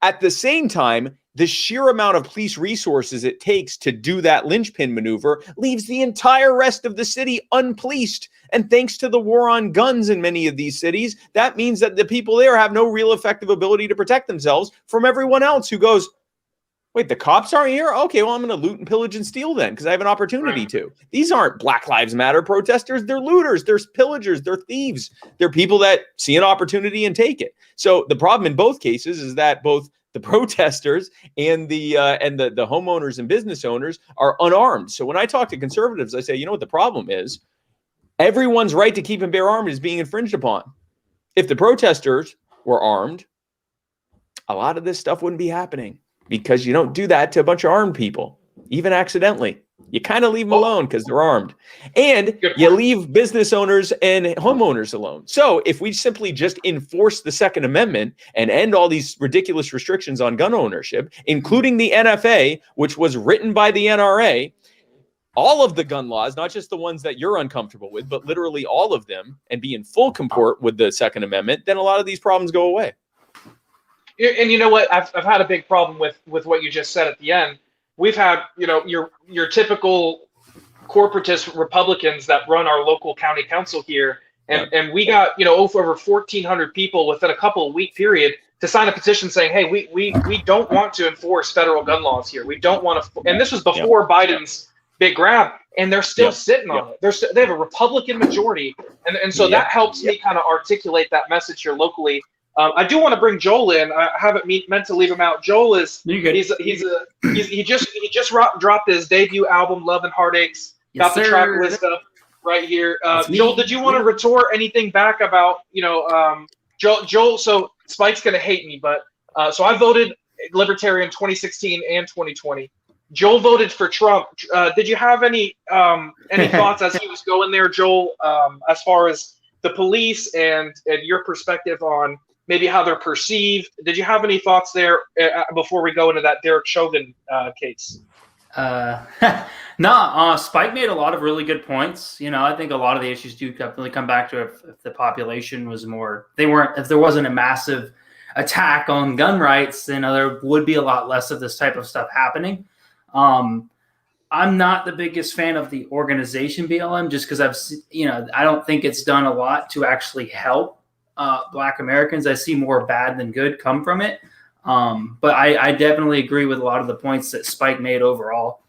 At the same time, the sheer amount of police resources it takes to do that linchpin maneuver leaves the entire rest of the city unpoliced. And thanks to the war on guns in many of these cities, that means that the people there have no real effective ability to protect themselves from everyone else who goes, wait, the cops aren't here? Okay, well, I'm going to loot and pillage and steal then because I have an opportunity to. These aren't Black Lives Matter protesters. They're looters. They're pillagers. They're thieves. They're people that see an opportunity and take it. So the problem in both cases is that both the protesters and the homeowners and business owners are unarmed. So when I talk to conservatives, I say, you know what the problem is? Everyone's right to keep and bear arms is being infringed upon. If the protesters were armed, a lot of this stuff wouldn't be happening because you don't do that to a bunch of armed people, even accidentally. You kind of leave them alone because they're armed. And you leave business owners and homeowners alone. So if we simply just enforce the Second Amendment and end all these ridiculous restrictions on gun ownership, including the NFA, which was written by the NRA, all of the gun laws, not just the ones that you're uncomfortable with, but literally all of them, and be in full comport with the Second Amendment, then a lot of these problems go away. And you know what? I've had a big problem with what you just said at the end. We've had, your typical corporatist Republicans that run our local county council here, and we got, over 1,400 people within a couple of week period to sign a petition saying, hey, we don't want to enforce federal gun laws here. We don't want to, and this was before Biden's big grab, and they're still sitting on it. They have a Republican majority, and so that helps me kind of articulate that message here locally. I do want to bring Joel in. I haven't meant to leave him out. Joel is he just dropped his debut album, Love and Heartaches. Got the track list up right here. Joel, did you want to retort anything back about Joel? So Spike's gonna hate me, but so I voted Libertarian 2016 and 2020. Joel voted for Trump. Did you have any thoughts as he was going there, Joel, as far as the police and your perspective on maybe how they're perceived? Did you have any thoughts there before we go into that Derek Chauvin case? No, Spike made a lot of really good points. I think a lot of the issues do definitely come back to if the population was if there wasn't a massive attack on gun rights, then there would be a lot less of this type of stuff happening. I'm not the biggest fan of the organization BLM just because I don't think it's done a lot to actually help Black Americans. I see more bad than good come from it. But I definitely agree with a lot of the points that Spike made overall.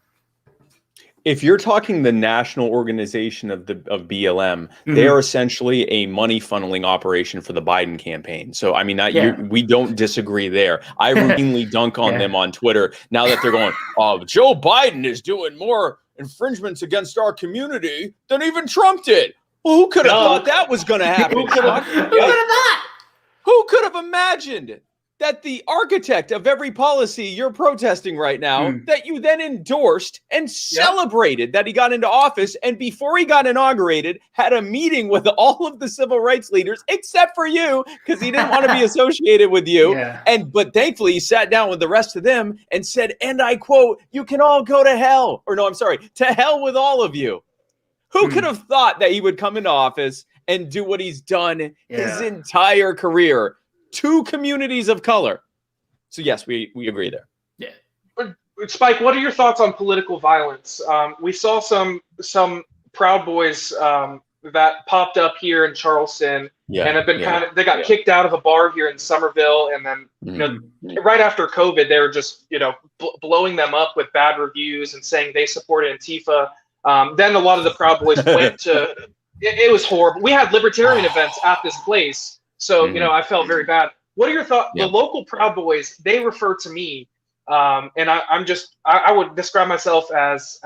If you're talking the national organization of BLM, they are essentially a money funneling operation for the Biden campaign. So, I mean, we don't disagree there. I routinely dunk on them on Twitter now that they're going, Joe Biden is doing more infringements against our community than even Trump did. Well, who could have thought that was going to happen? Who could have thought? Who could have imagined that the architect of every policy you're protesting right now, that you then endorsed and celebrated that he got into office, and before he got inaugurated, had a meeting with all of the civil rights leaders, except for you, because he didn't want to be associated with you. But thankfully, he sat down with the rest of them and said, and I quote, "You can all go to hell." Or no, I'm sorry, to hell with all of you. Who could have thought that he would come into office and do what he's done his entire career? 2 communities of color. So yes, we agree there. Yeah. Spike, what are your thoughts on political violence? We saw some Proud Boys that popped up here in Charleston and have been they got kicked out of a bar here in Somerville, and then right after COVID, they were just blowing them up with bad reviews and saying they supported Antifa. Then a lot of the Proud Boys went to. It was horrible. We had libertarian events at this place So, I felt very bad. What are your thoughts? Yeah. The local Proud Boys, they refer to me, and I would describe myself as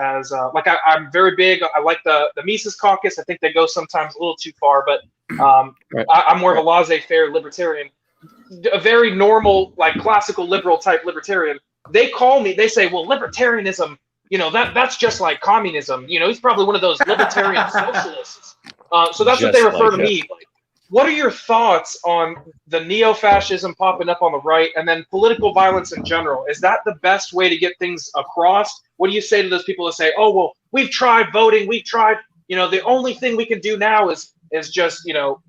like I'm very big. I like the Mises Caucus. I think they go sometimes a little too far, but Right. I'm more of a laissez-faire libertarian, a very normal, like classical liberal type libertarian. They call me, they say, well, libertarianism, that's just like communism. He's probably one of those libertarian socialists. So that's what they refer to me. What are your thoughts on the neo-fascism popping up on the right, and then political violence in general? Is that the best way to get things across? What do you say to those people that say, oh, well, we've tried voting, we've tried, the only thing we can do now is just,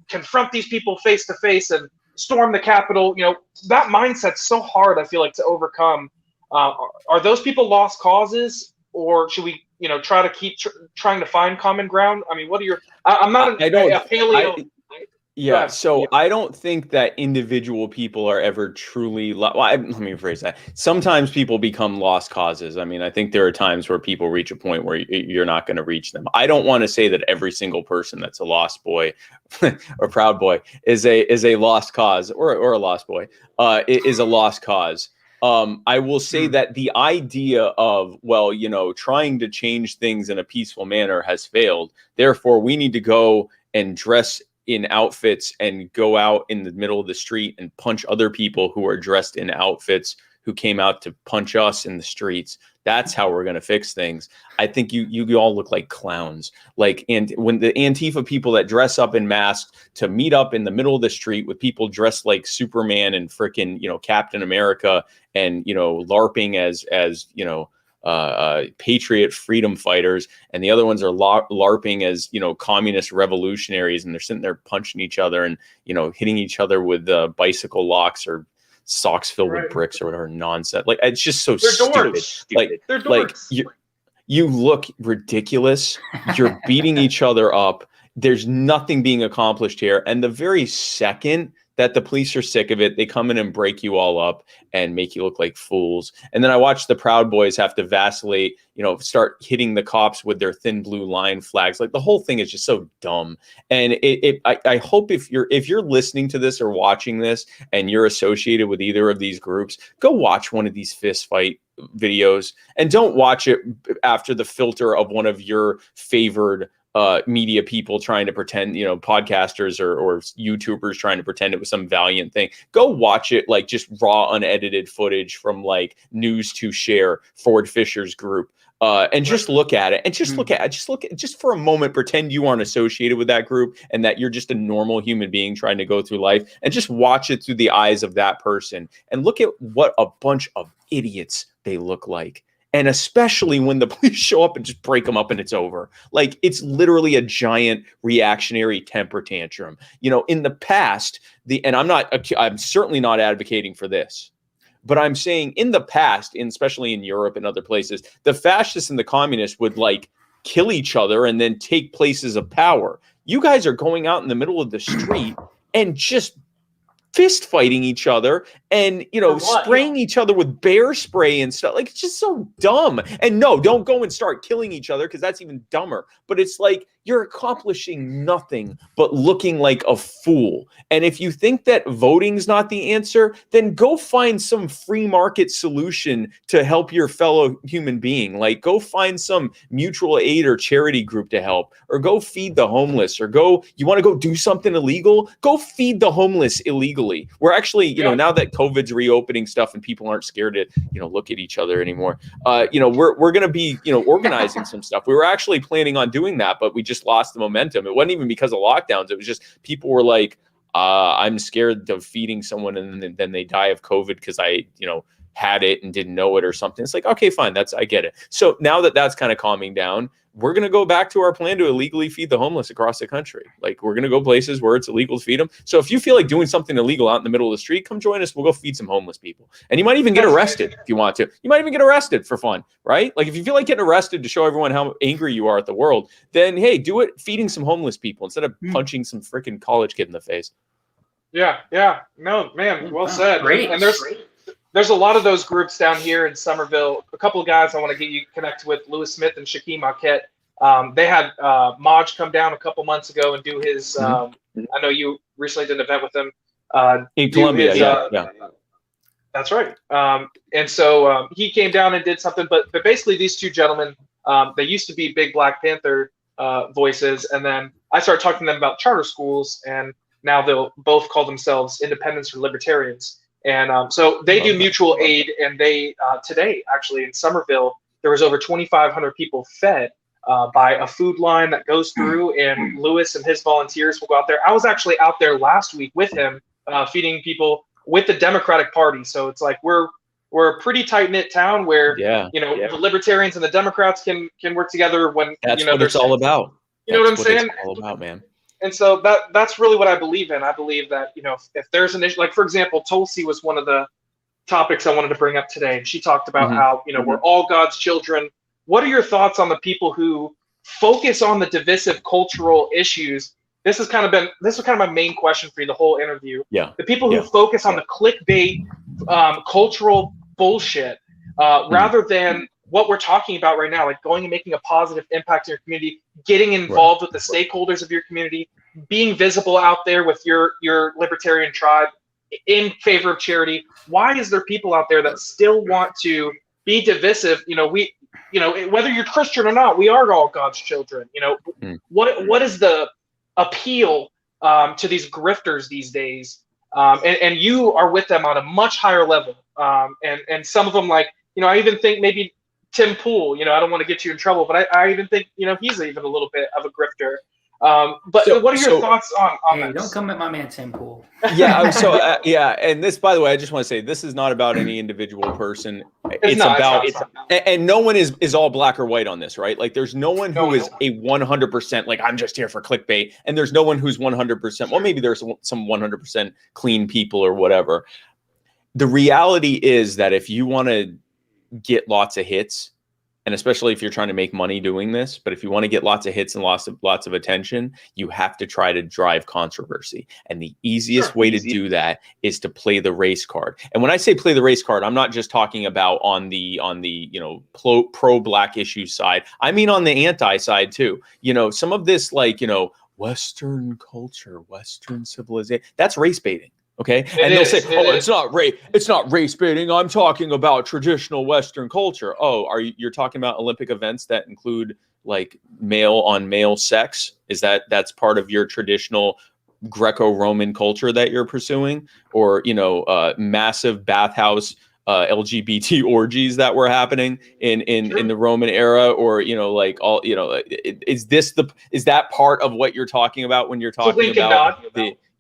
confront these people face to face and storm the Capitol? That mindset's so hard, I feel like, to overcome. Are those people lost causes, or should we, try to keep trying to find common ground? I mean, what are your? I'm not a paleo. Yeah, so I don't think that individual people are ever truly. Let me rephrase that. Sometimes people become lost causes. I mean, I think there are times where people reach a point where you're not going to reach them. I don't want to say that every single person that's a lost boy or Proud Boy is a lost cause, or a lost boy is a lost cause. I will say that the idea of, trying to change things in a peaceful manner has failed. Therefore, we need to go and dress in outfits and go out in the middle of the street and punch other people who are dressed in outfits who came out to punch us in the streets. That's how we're going to fix things. I think you all look like clowns. And when the Antifa people that dress up in masks to meet up in the middle of the street with people dressed like Superman and frickin', Captain America, and, LARPing as patriot freedom fighters, and the other ones are LARPing as, communist revolutionaries, and they're sitting there punching each other and, hitting each other with bicycle locks or socks filled with bricks or whatever nonsense. It's just so stupid. They're dorks. You look ridiculous. You're beating each other up. There's nothing being accomplished here. And the very second that the police are sick of it, they come in and break you all up and make you look like fools. And then I watch the Proud Boys have to vacillate, start hitting the cops with their thin blue line flags. The whole thing is just so dumb. And I hope if you're listening to this or watching this and you're associated with either of these groups, go watch one of these fist fight videos, and don't watch it after the filter of one of your favored media people trying to pretend, podcasters or YouTubers trying to pretend it was some valiant thing. Go watch it just raw, unedited footage from News to Share, Ford Fisher's group. And just look at it, and just for a moment, pretend you aren't associated with that group and that you're just a normal human being trying to go through life, and just watch it through the eyes of that person and look at what a bunch of idiots they look like. And especially when the police show up and just break them up and it's over. It's literally a giant reactionary temper tantrum. In the past, and I'm certainly not advocating for this, but I'm saying in the past, and especially in Europe and other places, the fascists and the communists would kill each other and then take places of power. You guys are going out in the middle of the street and just fist fighting each other and, spraying each other with bear spray and stuff. It's just so dumb. And no, don't go and start killing each other, because that's even dumber. But it's you're accomplishing nothing but looking like a fool. And if you think that voting's not the answer, then go find some free market solution to help your fellow human being. Go find some mutual aid or charity group to help, or go feed the homeless, or you want to go do something illegal? Go feed the homeless illegally. We're actually, now that COVID's reopening stuff and people aren't scared to, look at each other anymore, we're going to be, organizing some stuff. We were actually planning on doing that, but we just lost the momentum. It wasn't even because of lockdowns. It was just people were I'm scared of feeding someone and then they die of COVID because I, had it and didn't know it or something. It's okay, fine. I get it. So now that that's kind of calming down, we're going to go back to our plan to illegally feed the homeless across the country. We're going to go places where it's illegal to feed them. So if you feel like doing something illegal out in the middle of the street, come join us. We'll go feed some homeless people. And you might even get arrested if you want to. You might even get arrested for fun, right? If you feel like getting arrested to show everyone how angry you are at the world, then hey, do it feeding some homeless people instead of punching some freaking college kid in the face. Yeah. No, man, well said. Great. And there's a lot of those groups down here in Somerville. A couple of guys I want to get you connected with, Lewis Smith and Shaquem Marquette. They had Maj come down a couple months ago and do his. I know you recently did an event with him. In Colombia, yeah. That's right. And so he came down and did something. But basically, these two gentlemen, they used to be big Black Panther voices, and then I started talking to them about charter schools, and now they'll both call themselves independents or libertarians. And so they do mutual aid, and they today actually in Somerville there was over 2,500 people fed by a food line that goes through, and Lewis and his volunteers will go out there. I was actually out there last week with him feeding people with the Democratic Party. So it's like we're a pretty tight knit town where the Libertarians and the Democrats can work together when that's what it's all about. You know what I'm saying? It's all about, man. And so that's really what I believe in. I believe that if there's an issue, like for example, Tulsi was one of the topics I wanted to bring up today, and she talked about how we're all God's children. What are your thoughts on the people who focus on the divisive cultural issues? This was kind of my main question for you the whole interview. Yeah. The people who focus on the clickbait, cultural bullshit, rather than what we're talking about right now, like going and making a positive impact in your community, getting involved with the stakeholders of your community, being visible out there with your libertarian tribe in favor of charity. Why is there people out there that still want to be divisive? Whether you're Christian or not, we are all God's children. What is the appeal to these grifters these days? And you are with them on a much higher level. And some of them, like, I even think maybe Tim Pool, I don't want to get you in trouble, but I even think, he's even a little bit of a grifter. But what are your thoughts on hey, this? Don't come at my man Tim Pool. And this, by the way, I just want to say this is not about any individual person. It's about and no one is all black or white on this, right? Like there's no one who is a 100% like I'm just here for clickbait, and there's no one who's 100%. Well, maybe there's some 100% clean people or whatever. The reality is that if you want to get lots of hits, and especially if you're trying to make money doing this, but if you want to get lots of hits and lots of attention, you have to try to drive controversy. And the easiest way to do that is to play the race card. And when I say play the race card, I'm not just talking about on the pro black issue side. I mean on the anti side too. Some of this Western culture, Western civilization, that's race baiting. Okay. And they'll say, it's not race baiting. I'm talking about traditional Western culture. Oh, you're talking about Olympic events that include like male on male sex? That's part of your traditional Greco-Roman culture that you're pursuing? Or, massive bathhouse LGBT orgies that were happening in the Roman era? Or, is that part of what you're talking about when you're talking about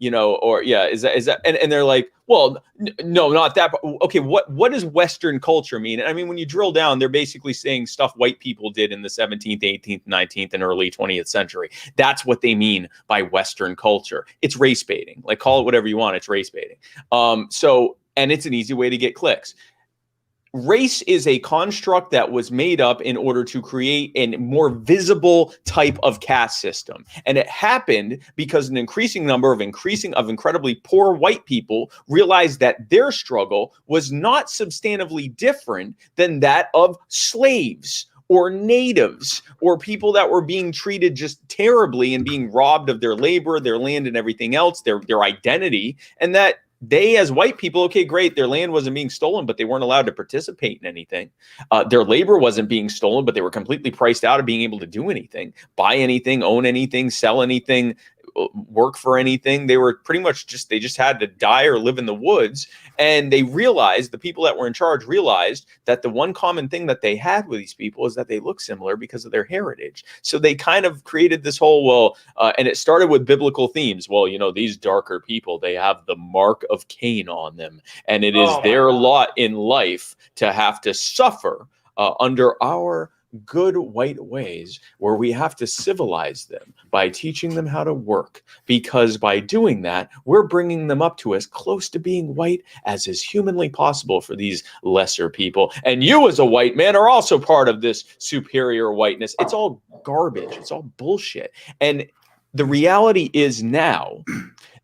is that, and they're like, well, no, not that. Okay. What does Western culture mean? I mean, when you drill down, they're basically saying stuff white people did in the 17th, 18th, 19th, and early 20th century. That's what they mean by Western culture. It's race baiting. Like, call it whatever you want. It's race baiting. And it's an easy way to get clicks. Race is a construct that was made up in order to create a more visible type of caste system. And it happened because an increasing number of incredibly poor white people realized that their struggle was not substantively different than that of slaves or natives or people that were being treated just terribly and being robbed of their labor, their land, and everything else, their identity, and that they, as white people, okay, great, their land wasn't being stolen, but they weren't allowed to participate in anything. Their labor wasn't being stolen, but they were completely priced out of being able to do anything, buy anything, own anything, sell anything, work for anything. They were pretty much they just had to die or live in the woods. And they realized, the people that were in charge realized that the one common thing that they had with these people is that they look similar because of their heritage. So they kind of created this whole, and it started with biblical themes. Well, these darker people, they have the mark of Cain on them. And it is their lot in life to have to suffer under our good white ways, where we have to civilize them by teaching them how to work, because by doing that, we're bringing them up to as close to being white as is humanly possible for these lesser people. And you, as a white man, are also part of this superior whiteness. It's all garbage. It's all bullshit. And the reality is now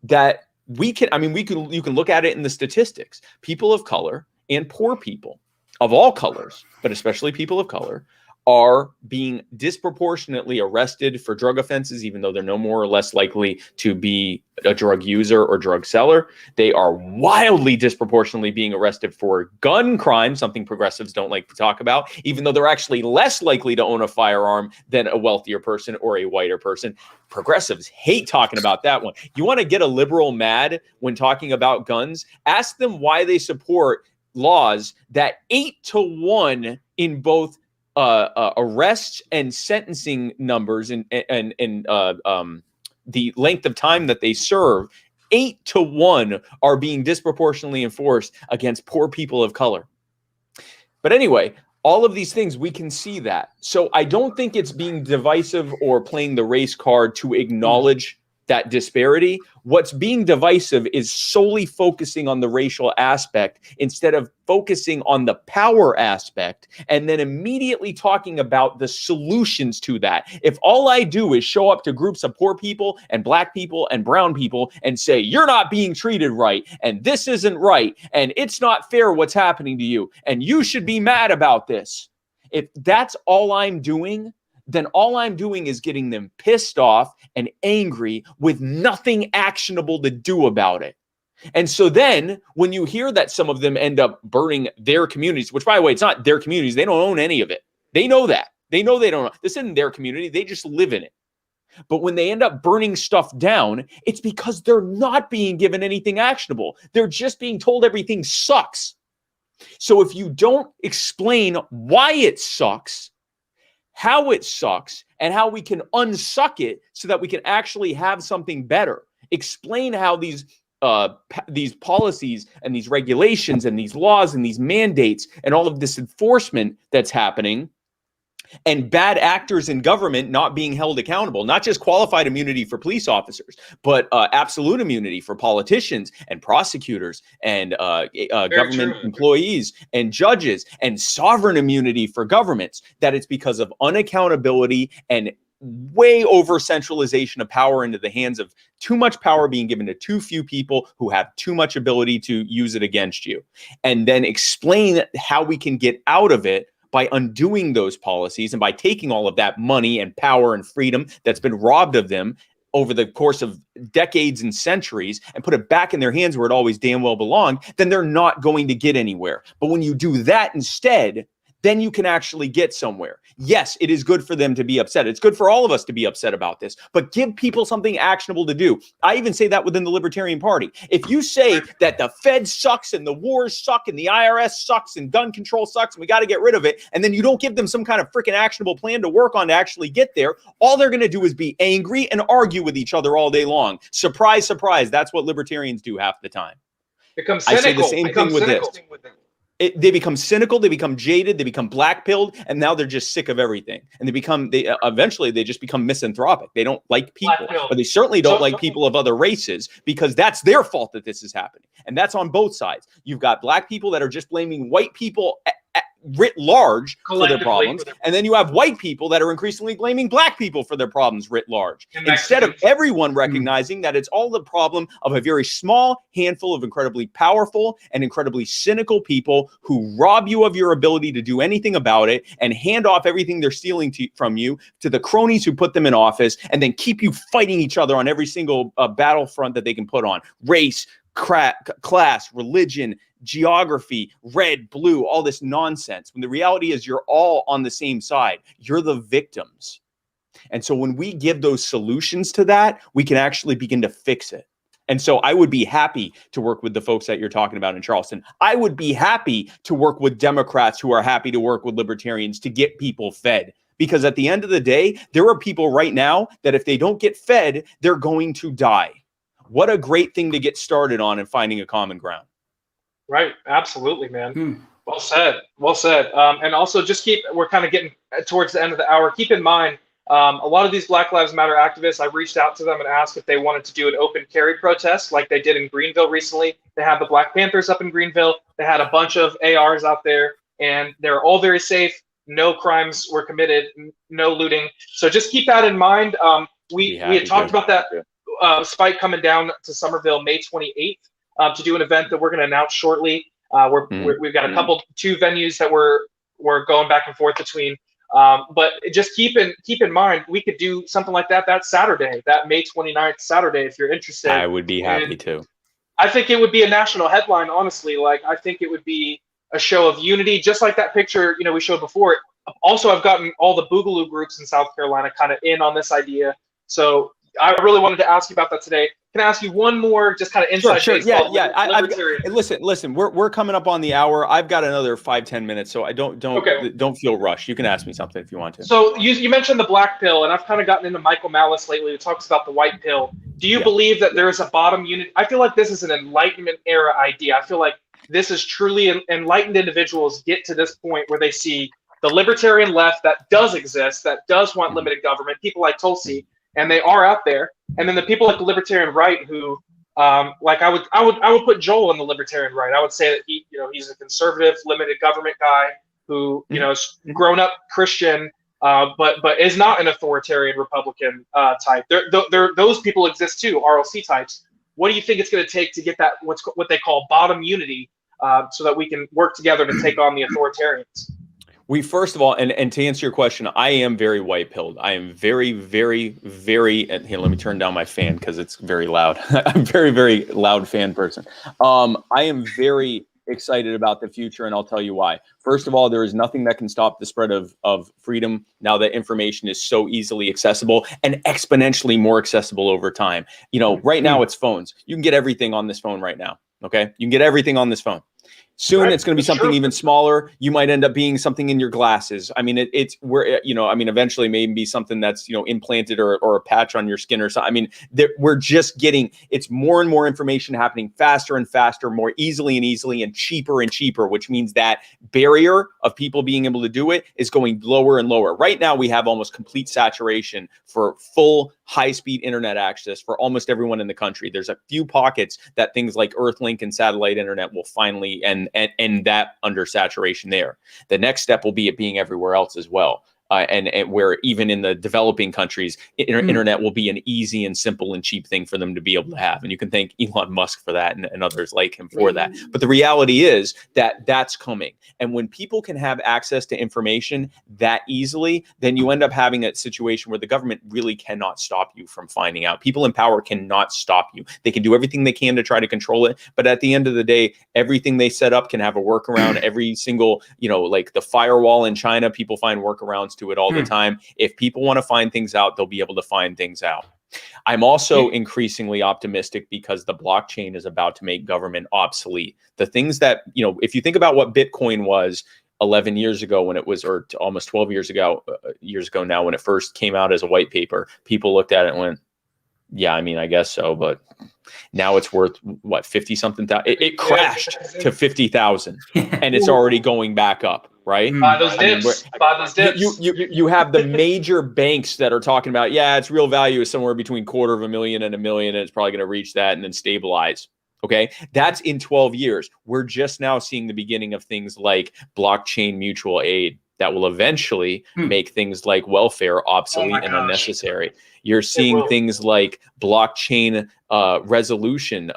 that you can look at it in the statistics. People of color and poor people of all colors, but especially people of color, are being disproportionately arrested for drug offenses, even though they're no more or less likely to be a drug user or drug seller. They are wildly disproportionately being arrested for gun crime, something progressives don't like to talk about, even though they're actually less likely to own a firearm than a wealthier person or a whiter person. Progressives hate talking about that one. You want to get a liberal mad when talking about guns? Ask them why they support laws that 8-to-1 in both arrests and sentencing numbers and the length of time that they serve. 8-to-1 are being disproportionately enforced against poor people of color. But anyway, all of these things, we can see that. So I don't think it's being divisive or playing the race card to acknowledge that disparity. What's being divisive is solely focusing on the racial aspect instead of focusing on the power aspect and then immediately talking about the solutions to that. If all I do is show up to groups of poor people and black people and brown people and say, you're not being treated right, and this isn't right, and it's not fair what's happening to you, and you should be mad about this. If that's all I'm doing, then all I'm doing is getting them pissed off and angry with nothing actionable to do about it. And so then when you hear that some of them end up burning their communities, which, by the way, it's not their communities. They don't own any of it. They know that. They know they don't. This isn't their community. They just live in it. But when they end up burning stuff down, it's because they're not being given anything actionable. They're just being told everything sucks. So if you don't explain why it sucks, how it sucks, and how we can unsuck it so that we can actually have something better. Explain how these policies and these regulations and these laws and these mandates and all of this enforcement that's happening and bad actors in government not being held accountable, not just qualified immunity for police officers, but absolute immunity for politicians and prosecutors and government employees and judges, and sovereign immunity for governments, that it's because of unaccountability and way over centralization of power into the hands of too much power being given to too few people who have too much ability to use it against you. And then explain how we can get out of it by undoing those policies and by taking all of that money and power and freedom that's been robbed of them over the course of decades and centuries and put it back in their hands where it always damn well belonged, then they're not going to get anywhere. But when you do that instead, then you can actually get somewhere. Yes, it is good for them to be upset. It's good for all of us to be upset about this, but give people something actionable to do. I even say that within the Libertarian Party. If you say that the Fed sucks and the wars suck and the IRS sucks and gun control sucks and we got to get rid of it, and then you don't give them some kind of freaking actionable plan to work on to actually get there, all they're going to do is be angry and argue with each other all day long. Surprise, surprise. That's what libertarians do half the time. Become cynical. I say the same thing with this. They become cynical, they become jaded, they become black-pilled, and now they're just sick of everything. And eventually they just become misanthropic. They don't like people, but they certainly don't like people of other races, because that's their fault that this is happening. And that's on both sides. You've got black people that are just blaming white people writ large for their problems, and then you have white people that are increasingly blaming black people for their problems writ large, instead of everyone recognizing that it's all the problem of a very small handful of incredibly powerful and incredibly cynical people who rob you of your ability to do anything about it and hand off everything they're stealing from you to the cronies who put them in office, and then keep you fighting each other on every single battlefront that they can put on: race, class, religion, geography, red, blue, all this nonsense, when the reality is you're all on the same side. You're the victims. And so when we give those solutions to that, we can actually begin to fix it. And so I would be happy to work with the folks that you're talking about in Charleston. I would be happy to work with Democrats who are happy to work with libertarians to get people fed. Because at the end of the day, there are people right now that if they don't get fed, they're going to die. What a great thing to get started on and finding a common ground. Right. Absolutely, man. Well said. Well said. And also we're kind of getting towards the end of the hour. Keep in mind, a lot of these Black Lives Matter activists, I reached out to them and asked if they wanted to do an open carry protest like they did in Greenville recently. They had the Black Panthers up in Greenville. They had a bunch of ARs out there, and they're all very safe. No crimes were committed, no looting. So just keep that in mind. We had talked about that spike coming down to Somerville May 28th. To do an event that we're going to announce shortly. We've got two venues that we're going back and forth between. But just keep in mind, we could do something like that Saturday, that May 29th Saturday, if you're interested. I would be happy to. I think it would be a national headline, honestly. Like, I think it would be a show of unity, just like that picture, we showed before. Also, I've gotten all the Boogaloo groups in South Carolina kind of in on this idea. So I really wanted to ask you about that today. Can I ask you one more, just kind of inside Sure. baseball? Yeah. Listen. We're coming up on the hour. I've got another 5-10 minutes, so I don't feel rushed. You can ask me something if you want to. So you mentioned the black pill, and I've kind of gotten into Michael Malice lately, who talks about the white pill. Do you believe that there is a bottom unit? I feel like this is an Enlightenment era idea. I feel like this is truly enlightened individuals get to this point where they see the libertarian left that does exist, that does want limited government, people like Tulsi, and they are out there. And then the people like the libertarian right who, like I would put Joel in the libertarian right. I would say that he's a conservative, limited government guy who, is grown up Christian, but is not an authoritarian Republican type. Those people exist too, RLC types. What do you think it's going to take to get that what they call bottom unity, so that we can work together to take on the authoritarians? We first of all, and to answer your question, I am very white pilled. I am very, very, very. And here, let me turn down my fan because it's very loud. I'm a very, very loud fan person. I am very excited about the future, and I'll tell you why. First of all, there is nothing that can stop the spread of freedom now that information is so easily accessible and exponentially more accessible over time. Right now it's phones. You can get everything on this phone right now. Okay, you can get everything on this phone. Soon it's going to be something even smaller. You might end up being something in your glasses. I mean, eventually maybe something that's, implanted or a patch on your skin or something. I mean, we're just it's more and more information happening faster and faster, more easily and cheaper, which means that barrier of people being able to do it is going lower and lower. Right now, we have almost complete saturation for full high-speed internet access for almost everyone in the country. There's a few pockets that things like Earthlink and satellite internet will finally end that under saturation there. The next step will be it being everywhere else as well. And where even in the developing countries, internet will be an easy and simple and cheap thing for them to be able to have. And you can thank Elon Musk for that and others like him for that. But the reality is that that's coming. And when people can have access to information that easily, then you end up having a situation where the government really cannot stop you from finding out. People in power cannot stop you. They can do everything they can to try to control it. But at the end of the day, everything they set up can have a workaround. Every single, like the firewall in China, people find workarounds to it all the time. If people want to find things out, they'll be able to find things out. I'm also increasingly optimistic because the blockchain is about to make government obsolete. The things that, if you think about what Bitcoin was 11 years ago when it was, or almost 12 years ago now when it first came out as a white paper, people looked at it and went, yeah, I mean, I guess so, but now it's worth what, 50 something thousand. It crashed to 50,000 and it's already going back up. Right? Buy those dips. You have the major banks that are talking about, its real value is somewhere between $250,000 and $1 million, and it's probably going to reach that and then stabilize. Okay, that's in 12 years. We're just now seeing the beginning of things like blockchain mutual aid that will eventually make things like welfare obsolete and unnecessary. You're seeing things like blockchain resolution,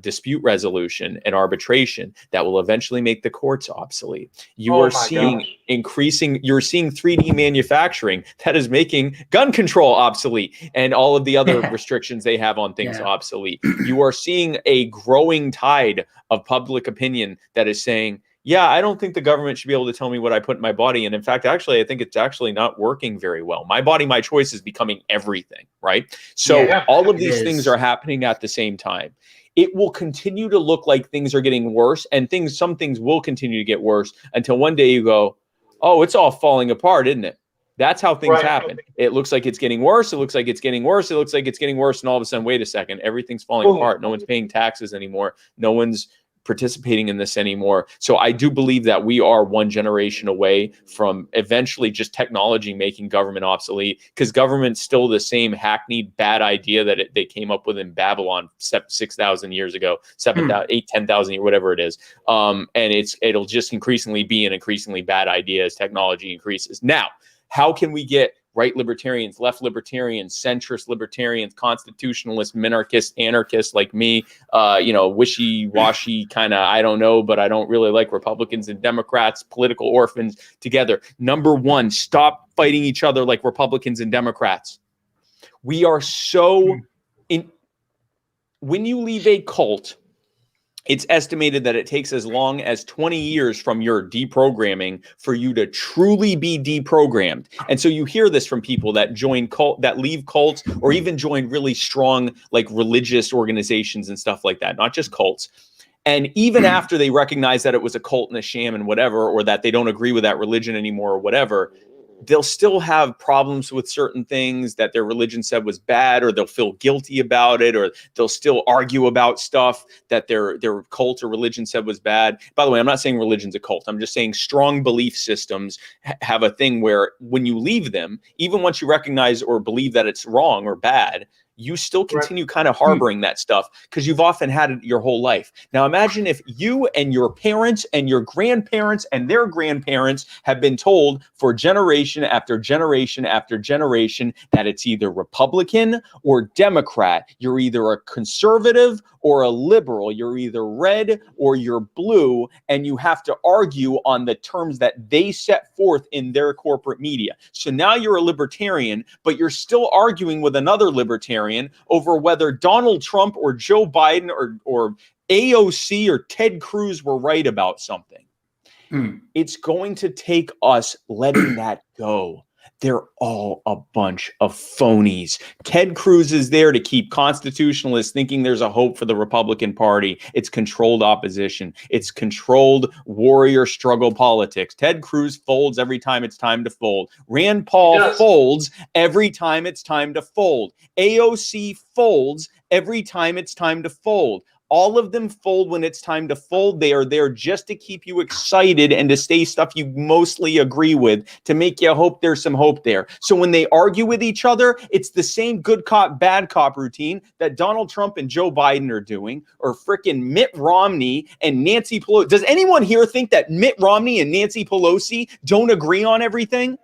dispute resolution and arbitration that will eventually make the courts obsolete. You're seeing 3D manufacturing that is making gun control obsolete and all of the other restrictions they have on things obsolete. You are seeing a growing tide of public opinion that is saying, I don't think the government should be able to tell me what I put in my body. And in fact, actually, I think it's actually not working very well. My body, my choice is becoming everything, right? So all of these things are happening at the same time. It will continue to look like things are getting worse, and some things will continue to get worse until one day you go, oh, it's all falling apart, isn't it? That's how things happen. It looks like it's getting worse. It looks like it's getting worse. It looks like it's getting worse. And all of a sudden, wait a second, everything's falling apart. No one's paying taxes anymore. No one's participating in this anymore. So I do believe that we are one generation away from eventually just technology making government obsolete, because government's still the same hackneyed bad idea that they came up with in Babylon 6,000 years ago, 7,000, 8, 10,000, whatever it is. And it'll just increasingly be an increasingly bad idea as technology increases. Now, how can we get right libertarians, left libertarians, centrist libertarians, constitutionalists, minarchists, anarchists like me, wishy-washy kind of, I don't know, but I don't really like Republicans and Democrats, political orphans together. Number one, stop fighting each other like Republicans and Democrats. We are so when you leave a cult, it's estimated that it takes as long as 20 years from your deprogramming for you to truly be deprogrammed. And so you hear this from people that leave cults, or even join really strong like religious organizations and stuff like that, not just cults. And even after they recognize that it was a cult and a sham and whatever, or that they don't agree with that religion anymore or whatever, they'll still have problems with certain things that their religion said was bad, or they'll feel guilty about it, or they'll still argue about stuff that their cult or religion said was bad. By the way, I'm not saying religion's a cult. I'm just saying strong belief systems have a thing where when you leave them, even once you recognize or believe that it's wrong or bad, you still continue kind of harboring that stuff because you've often had it your whole life. Now imagine if you and your parents and your grandparents and their grandparents have been told for generation after generation after generation that it's either Republican or Democrat. You're either a conservative or a liberal. You're either red or you're blue, and you have to argue on the terms that they set forth in their corporate media. So now you're a libertarian, but you're still arguing with another libertarian over whether Donald Trump or Joe Biden or AOC or Ted Cruz were right about something. It's going to take us letting that go. They're all a bunch of phonies. Ted Cruz is there to keep constitutionalists thinking there's a hope for the Republican Party. It's controlled opposition. It's controlled warrior struggle politics. Ted Cruz folds every time it's time to fold. Rand Paul folds every time it's time to fold. AOC folds every time it's time to fold. All of them fold when it's time to fold. They are there just to keep you excited and to say stuff you mostly agree with, to make you hope there's some hope there. So when they argue with each other, it's the same good cop, bad cop routine that Donald Trump and Joe Biden are doing, or frickin' Mitt Romney and Nancy Pelosi. Does anyone here think that Mitt Romney and Nancy Pelosi don't agree on everything?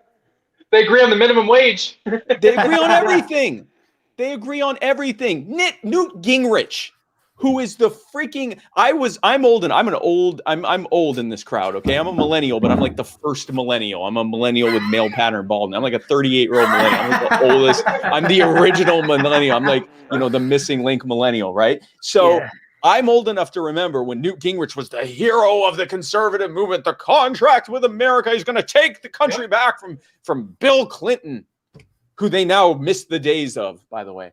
They agree on the minimum wage. They agree on everything. They agree on everything. Newt Gingrich, who is the freaking, I'm old in this crowd, okay? I'm a millennial, but I'm like the first millennial. I'm a millennial with male pattern baldness. I'm like a 38-year-old millennial. I'm like the oldest. I'm the original millennial. I'm like, the missing link millennial, right? So I'm old enough to remember when Newt Gingrich was the hero of the conservative movement, the contract with America. He's going to take the country back from Bill Clinton, who they now miss the days of, by the way.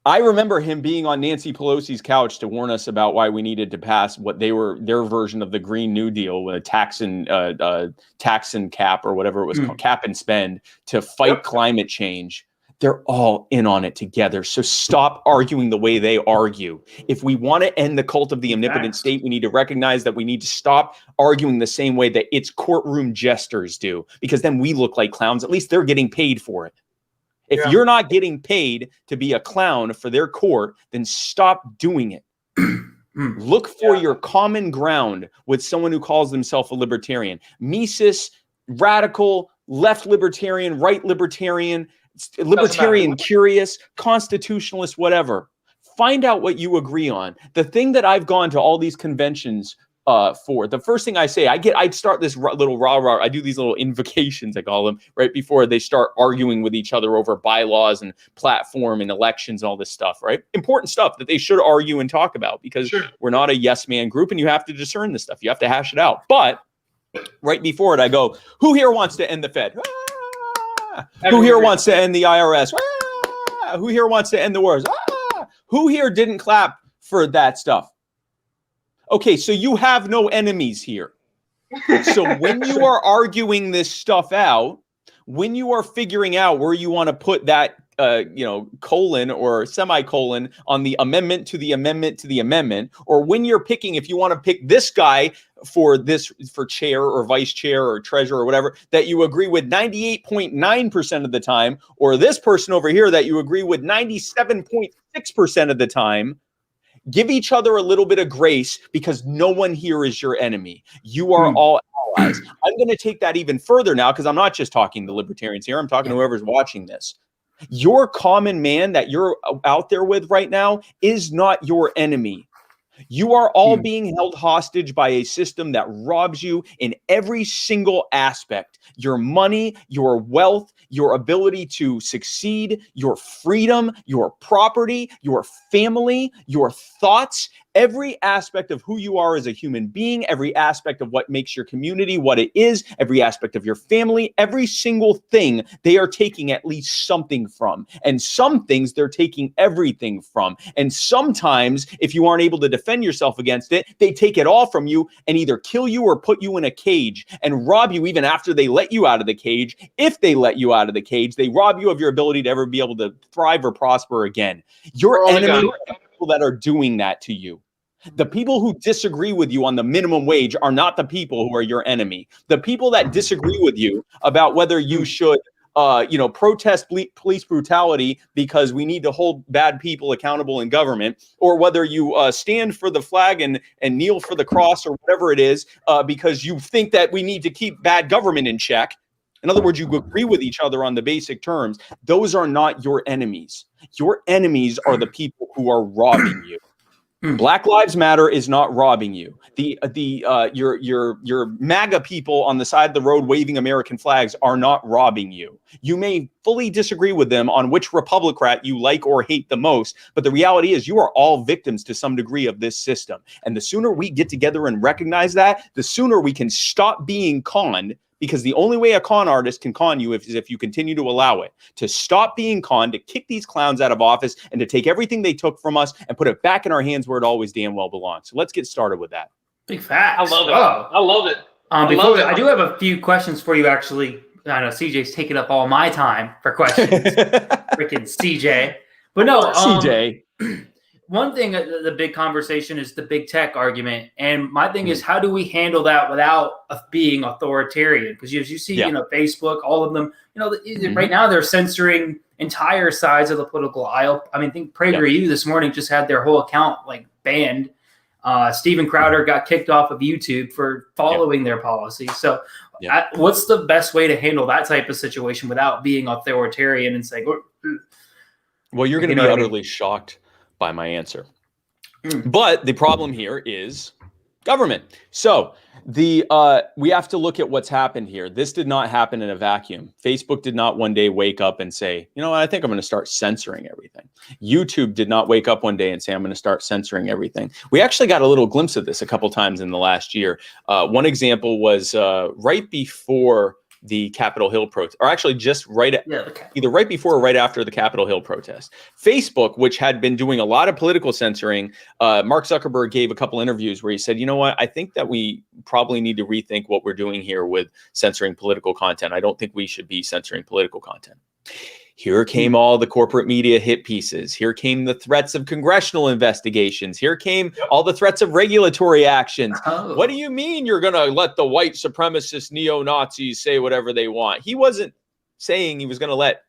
I remember him being on Nancy Pelosi's couch to warn us about why we needed to pass what their version of the Green New Deal with a tax and cap, or whatever it was called, cap and spend, to fight climate change. They're all in on it together. So stop arguing the way they argue. If we want to end the cult of the omnipotent state, we need to recognize that we need to stop arguing the same way that its courtroom jesters do, because then we look like clowns. At least they're getting paid for it. If you're not getting paid to be a clown for their court, then stop doing it. Look for your common ground with someone who calls themselves a libertarian. Mises, radical, left libertarian, right libertarian, libertarian curious, constitutionalist, whatever. Find out what you agree on. The thing that I've gone to all these conventions for, the first thing I say, I'd start this little rah-rah. I do these little invocations, I call them, right before they start arguing with each other over bylaws and platform and elections and all this stuff, right? Important stuff that they should argue and talk about, because we're not a yes man group, and you have to discern this stuff. You have to hash it out. But right before it, I go, who here wants to end the Fed? Who here wants to end the IRS? Who here wants to end the wars? Who here didn't clap for that stuff? Okay, so you have no enemies here. So when you are arguing this stuff out, when you are figuring out where you want to put that, colon or semicolon on the amendment to the amendment to the amendment, or when you're picking, if you want to pick this guy for chair or vice chair or treasurer or whatever, that you agree with 98.9% of the time, or this person over here that you agree with 97.6% of the time, give each other a little bit of grace, because no one here is your enemy. You are all allies. I'm going to take that even further now, because I'm not just talking to libertarians here. I'm talking to whoever's watching this. Your common man that you're out there with right now is not your enemy. You are all being held hostage by a system that robs you in every single aspect. Your money, your wealth, your ability to succeed, your freedom, your property, your family, your thoughts, every aspect of who you are as a human being, every aspect of what makes your community what it is, every aspect of your family, every single thing they are taking at least something from. And some things they're taking everything from. And sometimes, if you aren't able to defend yourself against it, they take it all from you and either kill you or put you in a cage and rob you even after they let you out of the cage. If they let you out of the cage, they rob you of your ability to ever be able to thrive or prosper again. Your enemy are the people that are doing that to you. The people who disagree with you on the minimum wage are not the people who are your enemy. The people that disagree with you about whether you should protest police brutality because we need to hold bad people accountable in government, or whether you stand for the flag and kneel for the cross or whatever it is because you think that we need to keep bad government in check. In other words, you agree with each other on the basic terms. Those are not your enemies. Your enemies are the people who are robbing you. Black Lives Matter is not robbing you. Your MAGA people on the side of the road waving American flags are not robbing you. You may fully disagree with them on which Republican you like or hate the most, but the reality is you are all victims to some degree of this system. And the sooner we get together and recognize that, the sooner we can stop being conned. Because the only way a con artist can con you is if you continue to allow it. To stop being conned, to kick these clowns out of office, and to take everything they took from us and put it back in our hands where it always damn well belongs. So let's get started with that. Big facts. I love it. I love it. I do have a few questions for you, actually. I know CJ's taking up all my time for questions. Freaking CJ. But no, CJ. One thing, the big conversation is the big tech argument. And my thing is, how do we handle that without being authoritarian? Because as you see, Facebook, all of them, right now they're censoring entire sides of the political aisle. I mean, I think PragerU this morning just had their whole account banned. Steven Crowder got kicked off of YouTube for following their policy. So what's the best way to handle that type of situation without being authoritarian and saying, well, you're going to be utterly shocked by my answer. But the problem here is government. So we have to look at what's happened here. This did not happen in a vacuum. Facebook did not one day wake up and say, you know what, I think I'm going to start censoring everything. YouTube did not wake up one day and say, I'm going to start censoring everything. We actually got a little glimpse of this a couple times in the last year. One example was right before the Capitol Hill protest, or actually just either right before or right after the Capitol Hill protest. Facebook, which had been doing a lot of political censoring, Mark Zuckerberg gave a couple interviews where he said, you know what, I think that we probably need to rethink what we're doing here with censoring political content. I don't think we should be censoring political content. Here came all the corporate media hit pieces. Here came the threats of congressional investigations. Here came all the threats of regulatory actions. Oh. What do you mean you're going to let the white supremacist neo-Nazis say whatever they want? He wasn't saying he was going to let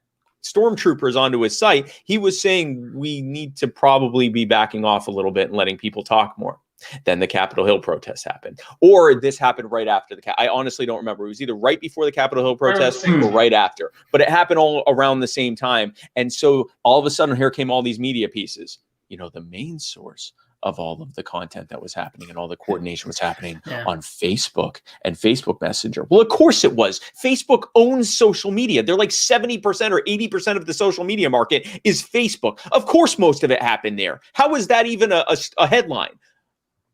stormtroopers onto his site. He was saying we need to probably be backing off a little bit and letting people talk more. Then the Capitol Hill protests happened. Or this happened right after I honestly don't remember. It was either right before the Capitol Hill protest or right after. But it happened all around the same time. And so all of a sudden, here came all these media pieces. The main source of all of the content that was happening and all the coordination was happening on Facebook and Facebook Messenger. Well, of course it was. Facebook owns social media. They're like 70% or 80% of the social media market is Facebook. Of course, most of it happened there. How is that even a headline?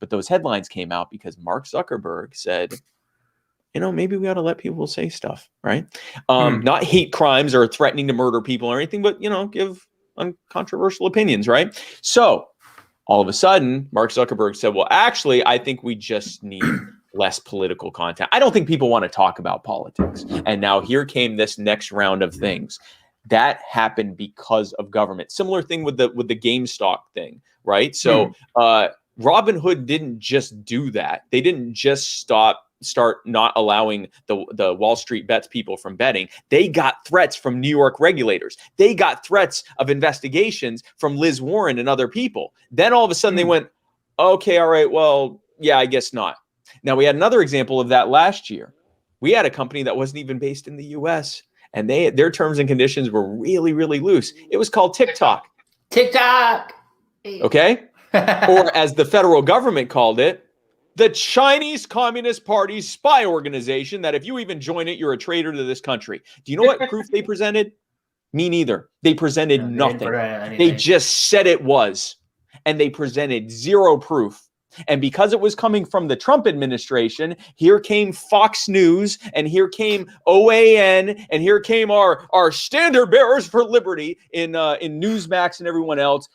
But those headlines came out because Mark Zuckerberg said, maybe we ought to let people say stuff, right? Not hate crimes or threatening to murder people or anything, but, give uncontroversial opinions, right? So all of a sudden, Mark Zuckerberg said, well, actually, I think we just need less political content. I don't think people want to talk about politics. And now here came this next round of things. That happened because of government. Similar thing with the GameStop thing, right? So, Robinhood didn't just do that. They didn't just start not allowing the Wall Street bets people from betting. They got threats from New York regulators. They got threats of investigations from Liz Warren and other people. Then all of a sudden they went, okay, all right, well, yeah, I guess not. Now, we had another example of that last year. We had a company that wasn't even based in the US, and their terms and conditions were really, really loose. It was called TikTok. TikTok. Okay? Or as the federal government called it, the Chinese Communist Party's spy organization that if you even join it, you're a traitor to this country. Do you know what proof they presented? Me neither. They presented nothing. They just said it was. And they presented zero proof. And because it was coming from the Trump administration, here came Fox News, and here came OAN, and here came our standard bearers for liberty in Newsmax and everyone else,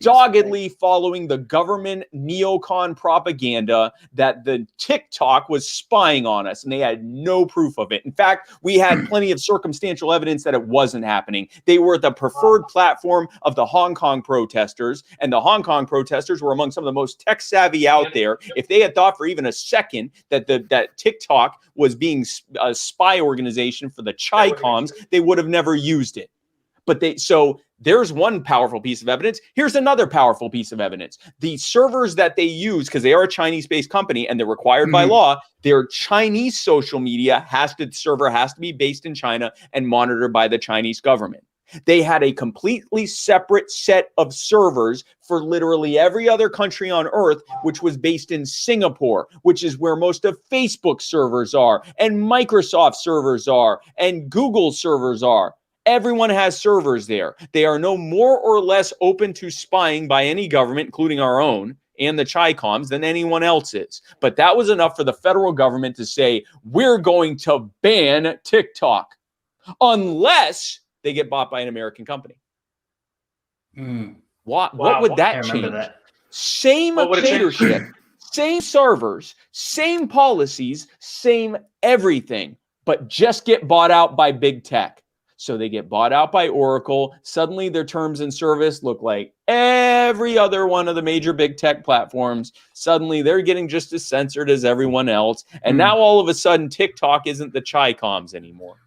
doggedly following the government neocon propaganda that the TikTok was spying on us, and they had no proof of it. In fact, we had plenty of circumstantial evidence that it wasn't happening. They were the preferred platform of the Hong Kong protesters, and the Hong Kong protesters were among some of the most tech savvy out there. If they had thought for even a second that that TikTok was being a spy organization for the Chi-Coms, they would have never used it. But so there's one powerful piece of evidence. Here's another powerful piece of evidence. The servers that they use, because they are a Chinese-based company and they're required by law, their Chinese social media server has to be based in China and monitored by the Chinese government. They had a completely separate set of servers for literally every other country on earth, which was based in Singapore, which is where most of Facebook servers are, and Microsoft servers are, and Google servers are. Everyone has servers there. They are no more or less open to spying by any government, including our own and the Chi-Coms, than anyone else is. But that was enough for the federal government to say, we're going to ban TikTok unless they get bought by an American company. What would that change? Same dictatorship, same servers, same policies, same everything, but just get bought out by big tech. So they get bought out by Oracle. Suddenly their terms and service look like every other one of the major big tech platforms. Suddenly they're getting just as censored as everyone else. And now all of a sudden TikTok isn't the Chi-Coms anymore.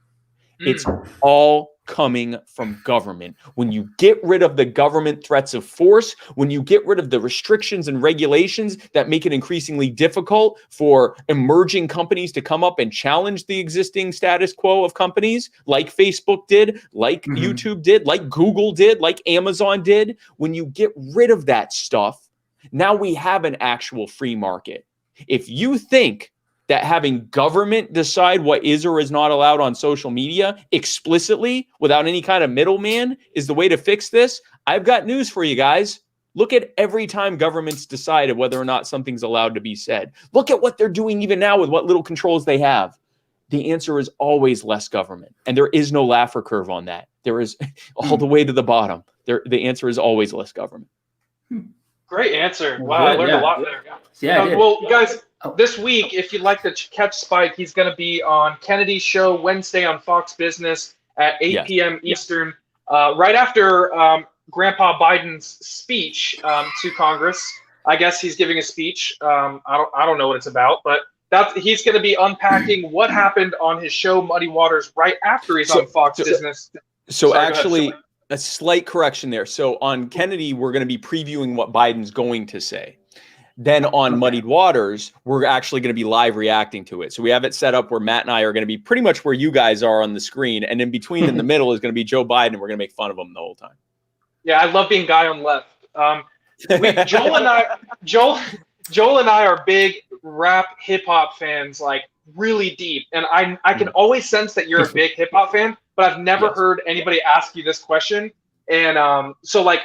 It's all coming from government. When you get rid of the government threats of force, when you get rid of the restrictions and regulations that make it increasingly difficult for emerging companies to come up and challenge the existing status quo of companies like Facebook did, like YouTube did, like Google did, like Amazon did, when you get rid of that stuff, now we have an actual free market. If you think that having government decide what is or is not allowed on social media explicitly without any kind of middleman is the way to fix this, I've got news for you guys. Look at every time governments decided whether or not something's allowed to be said. Look at what they're doing even now with what little controls they have. The answer is always less government. And there is no Laffer curve on that. There is all the way to the bottom. The answer is always less government. Great answer. Wow, I learned a lot there. Yeah. Well, guys, this week, if you'd like to catch Spike, he's going to be on Kennedy's show Wednesday on Fox Business at 8 p.m. Eastern, right after Grandpa Biden's speech to Congress. I guess he's giving a speech. I don't know what it's about, but he's going to be unpacking what happened on his show Muddy Waters right after he's on Fox Business. So actually, a slight correction there. So on Kennedy, we're going to be previewing what Biden's going to say. Then on Muddied Waters, we're actually going to be live reacting to it. So we have it set up where Matt and I are going to be pretty much where you guys are on the screen. And in between, in the middle, is going to be Joe Biden. And we're going to make fun of him the whole time. Yeah, I love being guy on left. Joel and I are big rap hip hop fans, like really deep. And I can always sense that you're a big hip hop fan, but I've never heard anybody ask you this question. And so like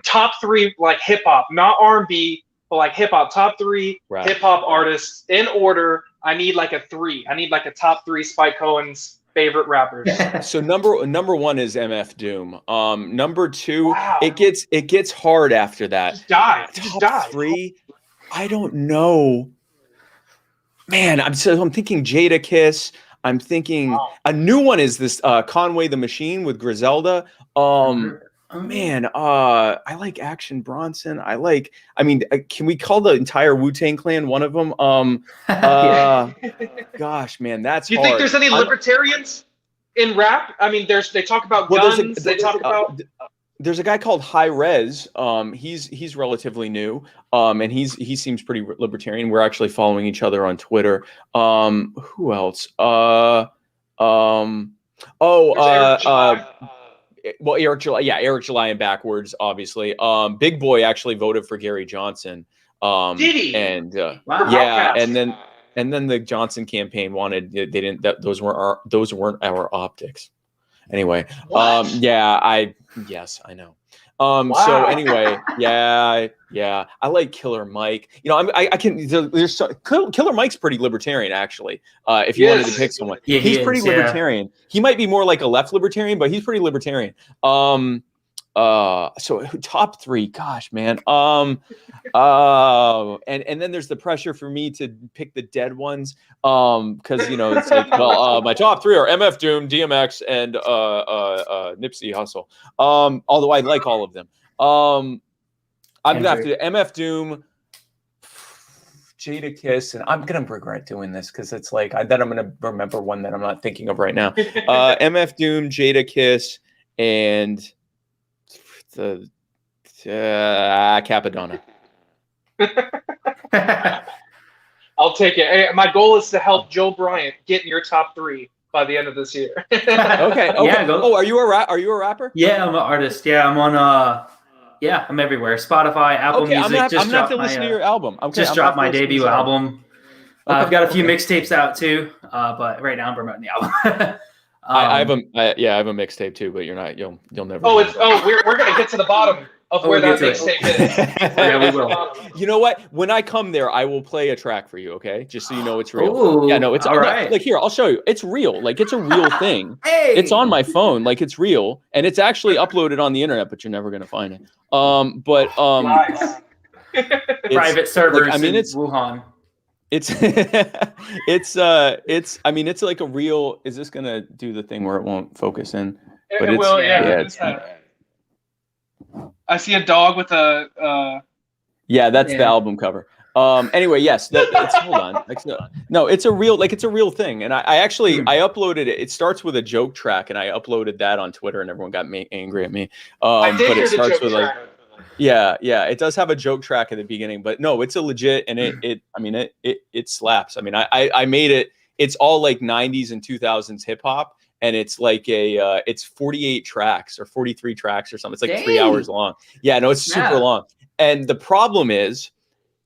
top three, like hip hop, not R&B, but like hip hop, top three hip hop artists in order. I need like a three. I need like a top three Spike Cohen's favorite rappers. So number one is MF Doom. Number two, it gets hard after that. Just die. Three, I don't know. Man, I'm thinking Jadakiss. I'm thinking a new one is this Conway the Machine with Griselda. Man, I like Action Bronson. Can we call the entire Wu-Tang Clan one of them? Gosh, man, that's Do you hard. think there's any libertarians in rap? I mean, they talk about guns. there's a guy called High Res. He's relatively new. And he seems pretty libertarian. We're actually following each other on Twitter. Who else? Well, Eric July, Eric July and backwards, obviously. Big Boy actually voted for Gary Johnson. Did he? And Wow. yeah, and then the Johnson campaign wanted they didn't those weren't our optics. Anyway, yes, I know. Wow. So anyway, yeah, I like Killer Mike. You know, Killer Mike's pretty libertarian, actually. If you wanted to pick someone, he's pretty libertarian. He might be more like a left libertarian, but he's pretty libertarian. So top three, gosh, man. And then there's the pressure for me to pick the dead ones. Because you know, it's like, well, my top three are MF Doom, DMX, and Nipsey Hussle. Although I like all of them. I'm gonna have to do MF Doom, Jada Kiss, and I'm gonna regret doing this because it's like I'm gonna remember one that I'm not thinking of right now. MF Doom, Jada Kiss, and the Capadonna. I'll take it. Hey, my goal is to help Joe Bryant get in your top three by the end of this year. Okay. Yeah, oh, are you a rapper? Yeah, I'm an artist. Yeah, I'm on I'm everywhere. Spotify, Apple Music. I'm gonna have to listen to your album. Just dropped my debut album. I've got a few mixtapes out too, but right now I'm promoting the album. I have a mixtape too, but you'll never. We're gonna get to the bottom of where that mixtape is. Yeah, we will. You know what? When I come there, I will play a track for you. Okay, just so you know it's real. Ooh, yeah, no, it's all right. Like here, I'll show you. It's real. Like it's a real thing. Hey! It's on my phone. Like it's real, and it's actually uploaded on the internet, but you're never gonna find it. Nice. Private servers. Like, I mean, it's Wuhan. It's it's like a real. Is this gonna do the thing where it won't focus in? But it will. Yeah. I see a dog with a. Yeah, that's the album cover. Anyway, yes. Hold on. No, it's a real thing, and I actually I uploaded it. It starts with a joke track, and I uploaded that on Twitter, and everyone got angry at me. I did but hear it starts with track. Yeah, it does have a joke track at the beginning, but no, it's a legit, and it slaps. I mean, I made it. It's all like 90s and 2000s hip hop, and it's like it's 48 tracks or 43 tracks or something. It's like 3 hours long. Yeah, no, it's super long. And the problem is,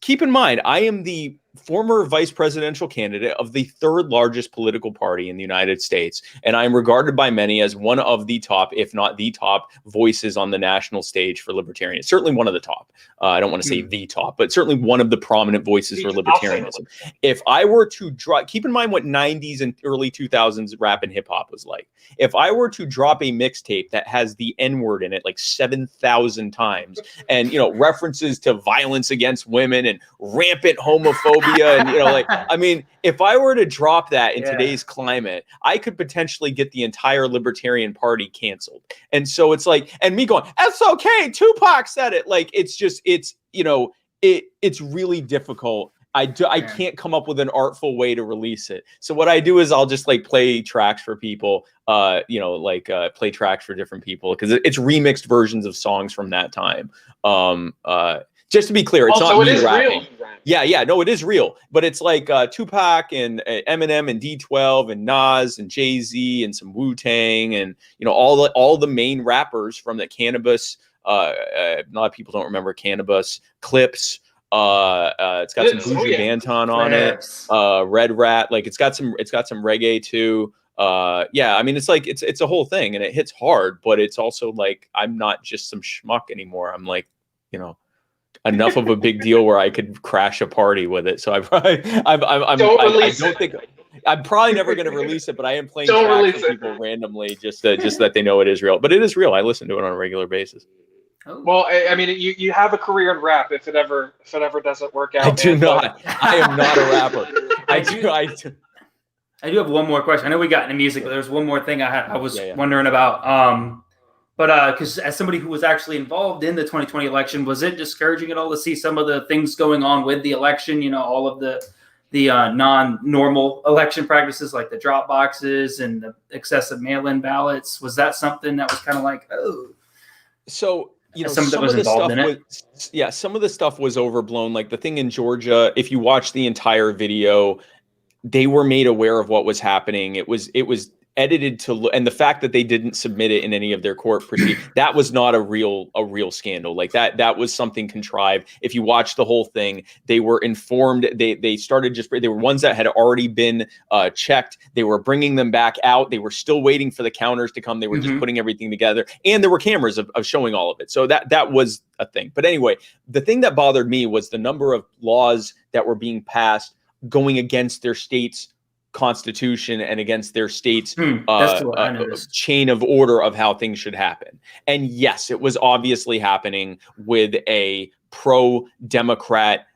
keep in mind, I am the former vice presidential candidate of the third largest political party in the United States. And I am regarded by many as one of the top, if not the top, voices on the national stage for libertarians. Certainly one of the top. I don't want to say the top, but certainly one of the prominent voices for libertarianism. If I were to keep in mind what 90s and early 2000s rap and hip hop was like. If I were to drop a mixtape that has the N-word in it like 7,000 times and, you know, references to violence against women and rampant homophobia, and I mean, if I were to drop that in today's climate, I could potentially get the entire Libertarian Party canceled. And so it's like, and me going, that's okay, Tupac said it. Like it's really difficult. I can't come up with an artful way to release it. So what I do is I'll just like play tracks for people, play tracks for different people because it's remixed versions of songs from that time. Just to be clear, it's not me rapping. Real. Yeah, no, it is real. But it's like Tupac and Eminem and D12 and Nas and Jay-Z and some Wu-Tang and all the main rappers from the Cannabis. A lot of people don't remember Cannabis Clips. It's got some Buju Banton on it. Red Rat, like it's got some reggae too. I mean it's like it's a whole thing and it hits hard, but it's also like I'm not just some schmuck anymore. I'm like, enough of a big deal where I could crash a party with it. So I'm probably never going to release it, but I am playing tracks for people randomly just that they know it is real. But it is real. I listen to it on a regular basis. Well, I mean, you have a career in rap if it ever doesn't work out. I do not. I am not a rapper. I do have one more question. I know we got into music, but there's one more thing I was wondering about. But because as somebody who was actually involved in the 2020 election, was it discouraging at all to see some of the things going on with the election? All of the non-normal election practices like the drop boxes and the excessive mail-in ballots. Was that something that was kind of like, So, Some that was of the involved stuff in it. some of the stuff was overblown. Like the thing in Georgia, if you watch the entire video, they were made aware of what was happening. It was edited to and the fact that they didn't submit it in any of their court proceedings, that was not a real scandal. Like that was something contrived. If you watch the whole thing, they were informed. They started they were ones that had already been checked. They were bringing them back out. They were still waiting for the counters to come. They were just putting everything together, and there were cameras of showing all of it. So that was a thing. But anyway, the thing that bothered me was the number of laws that were being passed going against their state's constitution and against their state's chain of order of how things should happen. And yes, it was obviously happening with a pro-Democrat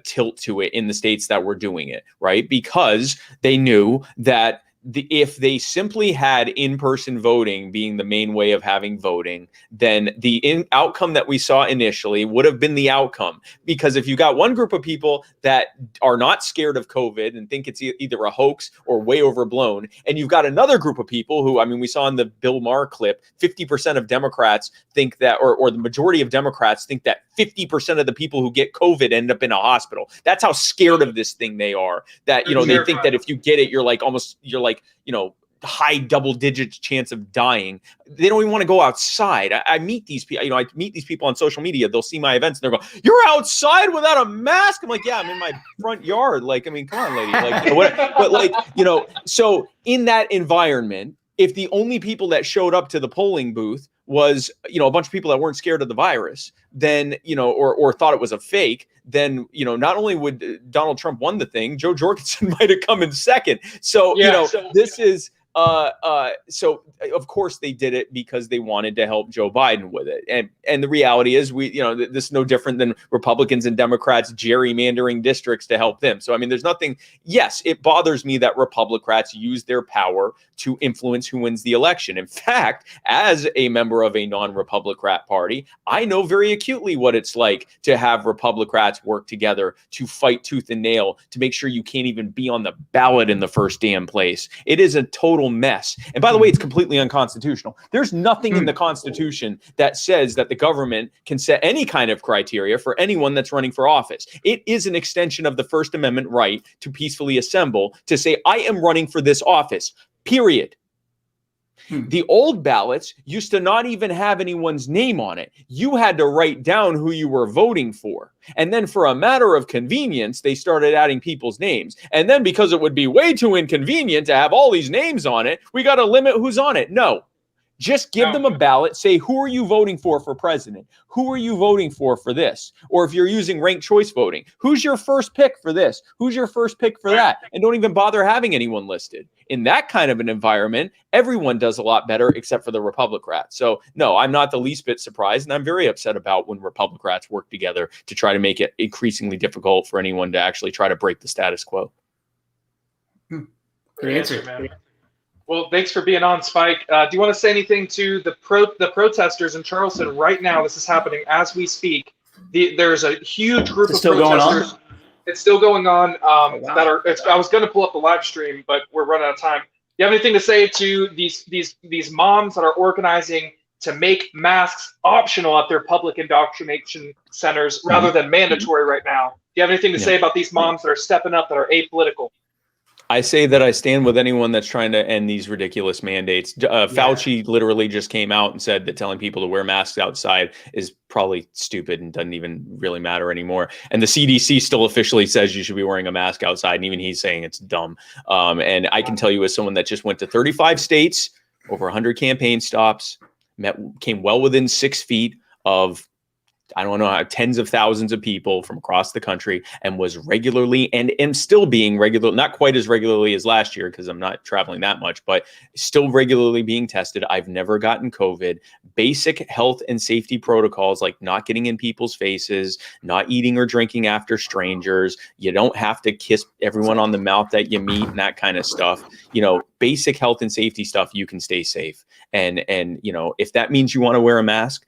tilt to it in the states that were doing it, right? Because they knew that if they simply had in-person voting being the main way of having voting, then the outcome that we saw initially would have been the outcome. Because if you got one group of people that are not scared of COVID and think it's either a hoax or way overblown, and you've got another group of people who, I mean, we saw in the Bill Maher clip, 50% of Democrats think that, or the majority of Democrats think that 50% of the people who get COVID end up in a hospital. That's how scared of this thing they are. That, they think that if you get it, you're like high double digits chance of dying. They don't even want to go outside. I meet these people, I meet these people on social media. They'll see my events and they're going, "You're outside without a mask?" I'm like, "Yeah, I'm in my front yard." Like, I mean, come on, lady. Like, but so in that environment, if the only people that showed up to the polling booth was, a bunch of people that weren't scared of the virus, then, or thought it was a fake, then, not only would Donald Trump won the thing, Jo Jorgensen might have come in second. So, this is, so of course they did it because they wanted to help Joe Biden with it. And the reality is this is no different than Republicans and Democrats gerrymandering districts to help them. So, I mean, there's nothing, yes, it bothers me that Republicrats use their power to influence who wins the election. In fact, as a member of a non-Republican party, I know very acutely what it's like to have Republicans work together to fight tooth and nail to make sure you can't even be on the ballot in the first damn place. It is a total mess. And by the way, it's completely unconstitutional. There's nothing in the Constitution that says that the government can set any kind of criteria for anyone that's running for office. It is an extension of the First Amendment right to peacefully assemble, to say, I am running for this office, period. The old ballots used to not even have anyone's name on it. You had to write down who you were voting for. And then for a matter of convenience, they started adding people's names. And then because it would be way too inconvenient to have all these names on it, we got to limit who's on it. No. Just give them a ballot. Say, who are you voting for president? Who are you voting for this? Or if you're using ranked choice voting, who's your first pick for this? Who's your first pick for that? And don't even bother having anyone listed. In that kind of an environment, everyone does a lot better except for the Republicrats. So, no, I'm not the least bit surprised. And I'm very upset about when Republicrats work together to try to make it increasingly difficult for anyone to actually try to break the status quo. Good answer, man. Well, thanks for being on, Spike. Do you want to say anything to the protesters in Charleston right now? This is happening as we speak. There's a huge group of protesters. It's still going on. I was going to pull up the live stream, but we're running out of time. Do you have anything to say to these moms that are organizing to make masks optional at their public indoctrination centers rather than mandatory right now? Do you have anything to say about these moms that are stepping up, that are apolitical? I say that I stand with anyone that's trying to end these ridiculous mandates. Fauci literally just came out and said that telling people to wear masks outside is probably stupid and doesn't even really matter anymore. And the CDC still officially says you should be wearing a mask outside. And even he's saying it's dumb. And I can tell you, as someone that just went to 35 states, over 100 campaign stops, came well within 6 feet of, I don't know, tens of thousands of people from across the country, and was regularly and am still being regular, not quite as regularly as last year because I'm not traveling that much, but still regularly being tested. I've never gotten COVID. Basic health and safety protocols like not getting in people's faces, not eating or drinking after strangers. You don't have to kiss everyone on the mouth that you meet and that kind of stuff. Basic health and safety stuff, you can stay safe. And if that means you want to wear a mask,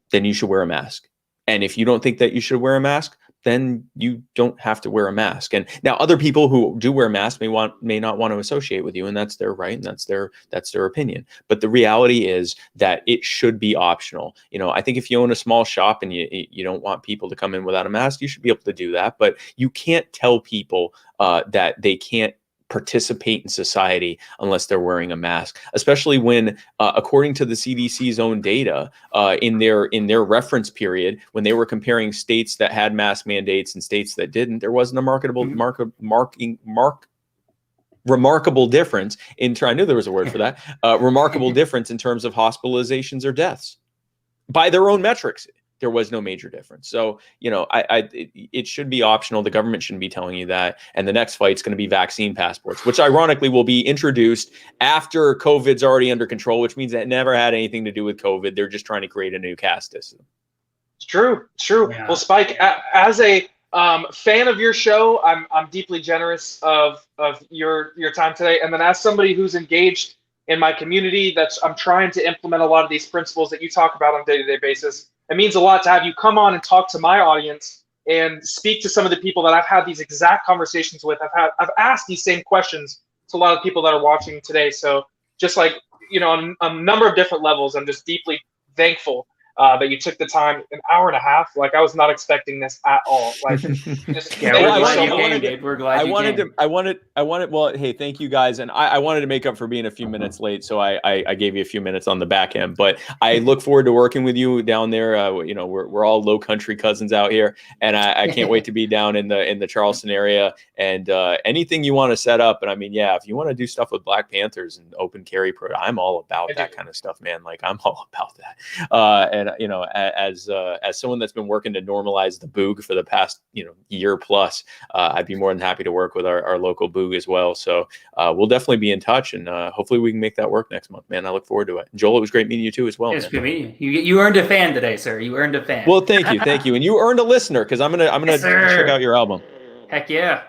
then you should wear a mask. And if you don't think that you should wear a mask, then you don't have to wear a mask. And now other people who do wear masks may not want to associate with you, and that's their right, and that's their opinion. But the reality is that it should be optional. You know, I think if you own a small shop and you don't want people to come in without a mask, you should be able to do that. But you can't tell people that they can't participate in society unless they're wearing a mask, especially when, according to the CDC's own data, in their reference period, when they were comparing states that had mask mandates and states that didn't, there wasn't a remarkable difference in I knew there was a word for that. Remarkable difference in terms of hospitalizations or deaths by their own metrics. There was no major difference. So, you know, it should be optional. The government shouldn't be telling you that. And the next fight's going to be vaccine passports, which ironically will be introduced after COVID's already under control, which means that never had anything to do with COVID. They're just trying to create a new caste system. It's true. It's true. Yeah. Well, Spike, as a fan of your show, I'm deeply generous of your time today. And then as somebody who's engaged in my community, I'm trying to implement a lot of these principles that you talk about on a day-to-day basis. It means a lot to have you come on and talk to my audience and speak to some of the people that I've had these exact conversations with. I've asked these same questions to a lot of people that are watching today. So just like, you know, on a number of different levels, I'm just deeply thankful that you took the time, an hour and a half. Like, I was not expecting this at all. Like, just Yeah, we're glad you came, Dave. We're glad you came. I wanted, well, hey, thank you guys. And I wanted to make up for being a few minutes late. So I gave you a few minutes on the back end, but I look forward to working with you down there. You know, we're all low country cousins out here, and I can't wait to be down in the Charleston area, and anything you want to set up. And I mean, yeah, if you want to do stuff with Black Panthers and open carry pro, I'm all about that kind of stuff, man. Like, I'm all about that. And you know, as someone that's been working to normalize the boog for the past, you know, year plus, I'd be more than happy to work with our local boog as well. So we'll definitely be in touch, and hopefully we can make that work next month, man. I look forward to it. Joel, it was great meeting you too as well. It's good meeting you. You earned a fan today, sir. You earned a fan. Well, thank you, and you earned a listener, because I'm gonna Yes, check out your album. Heck yeah.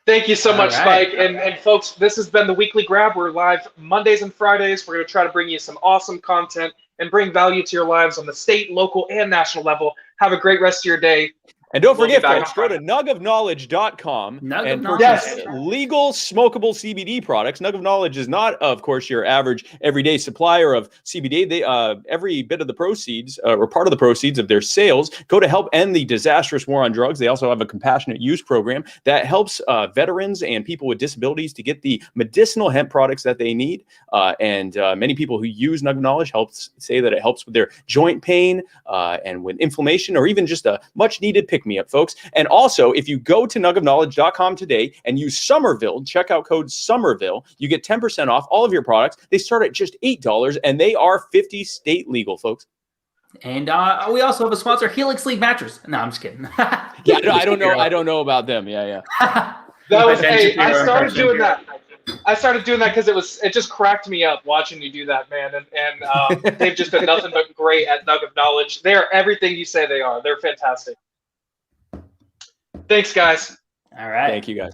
Thank you so much, right. Spike. And folks, this has been the Weekly Grab. We're live Mondays and Fridays. We're going to try to bring you some awesome content and bring value to your lives on the state, local, and national level. Have a great rest of your day. And don't forget, folks, go to nugofknowledge.com and purchase legal smokable CBD products. Nug of Knowledge is not, of course, your average everyday supplier of CBD. They every bit of the proceeds or part of the proceeds of their sales go to help end the disastrous war on drugs. They also have a compassionate use program that helps veterans and people with disabilities to get the medicinal hemp products that they need. And many people who use Nug of Knowledge say that it helps with their joint pain and with inflammation, or even just a much needed pick me up, folks. And also, if you go to nugofknowledge.com today and use Somerville, checkout code Somerville, you get 10% off all of your products. They start at just $8, and they are 50 state legal, folks. And we also have a sponsor, Helix Sleep Mattress. No, I'm just kidding. Yeah, I don't know about them. Yeah. That was, hey, I started doing that. I started doing that because it just cracked me up watching you do that, man. And they've just been nothing but great at Nug of Knowledge. They are everything you say they are. They're fantastic. Thanks, guys. All right. Thank you, guys.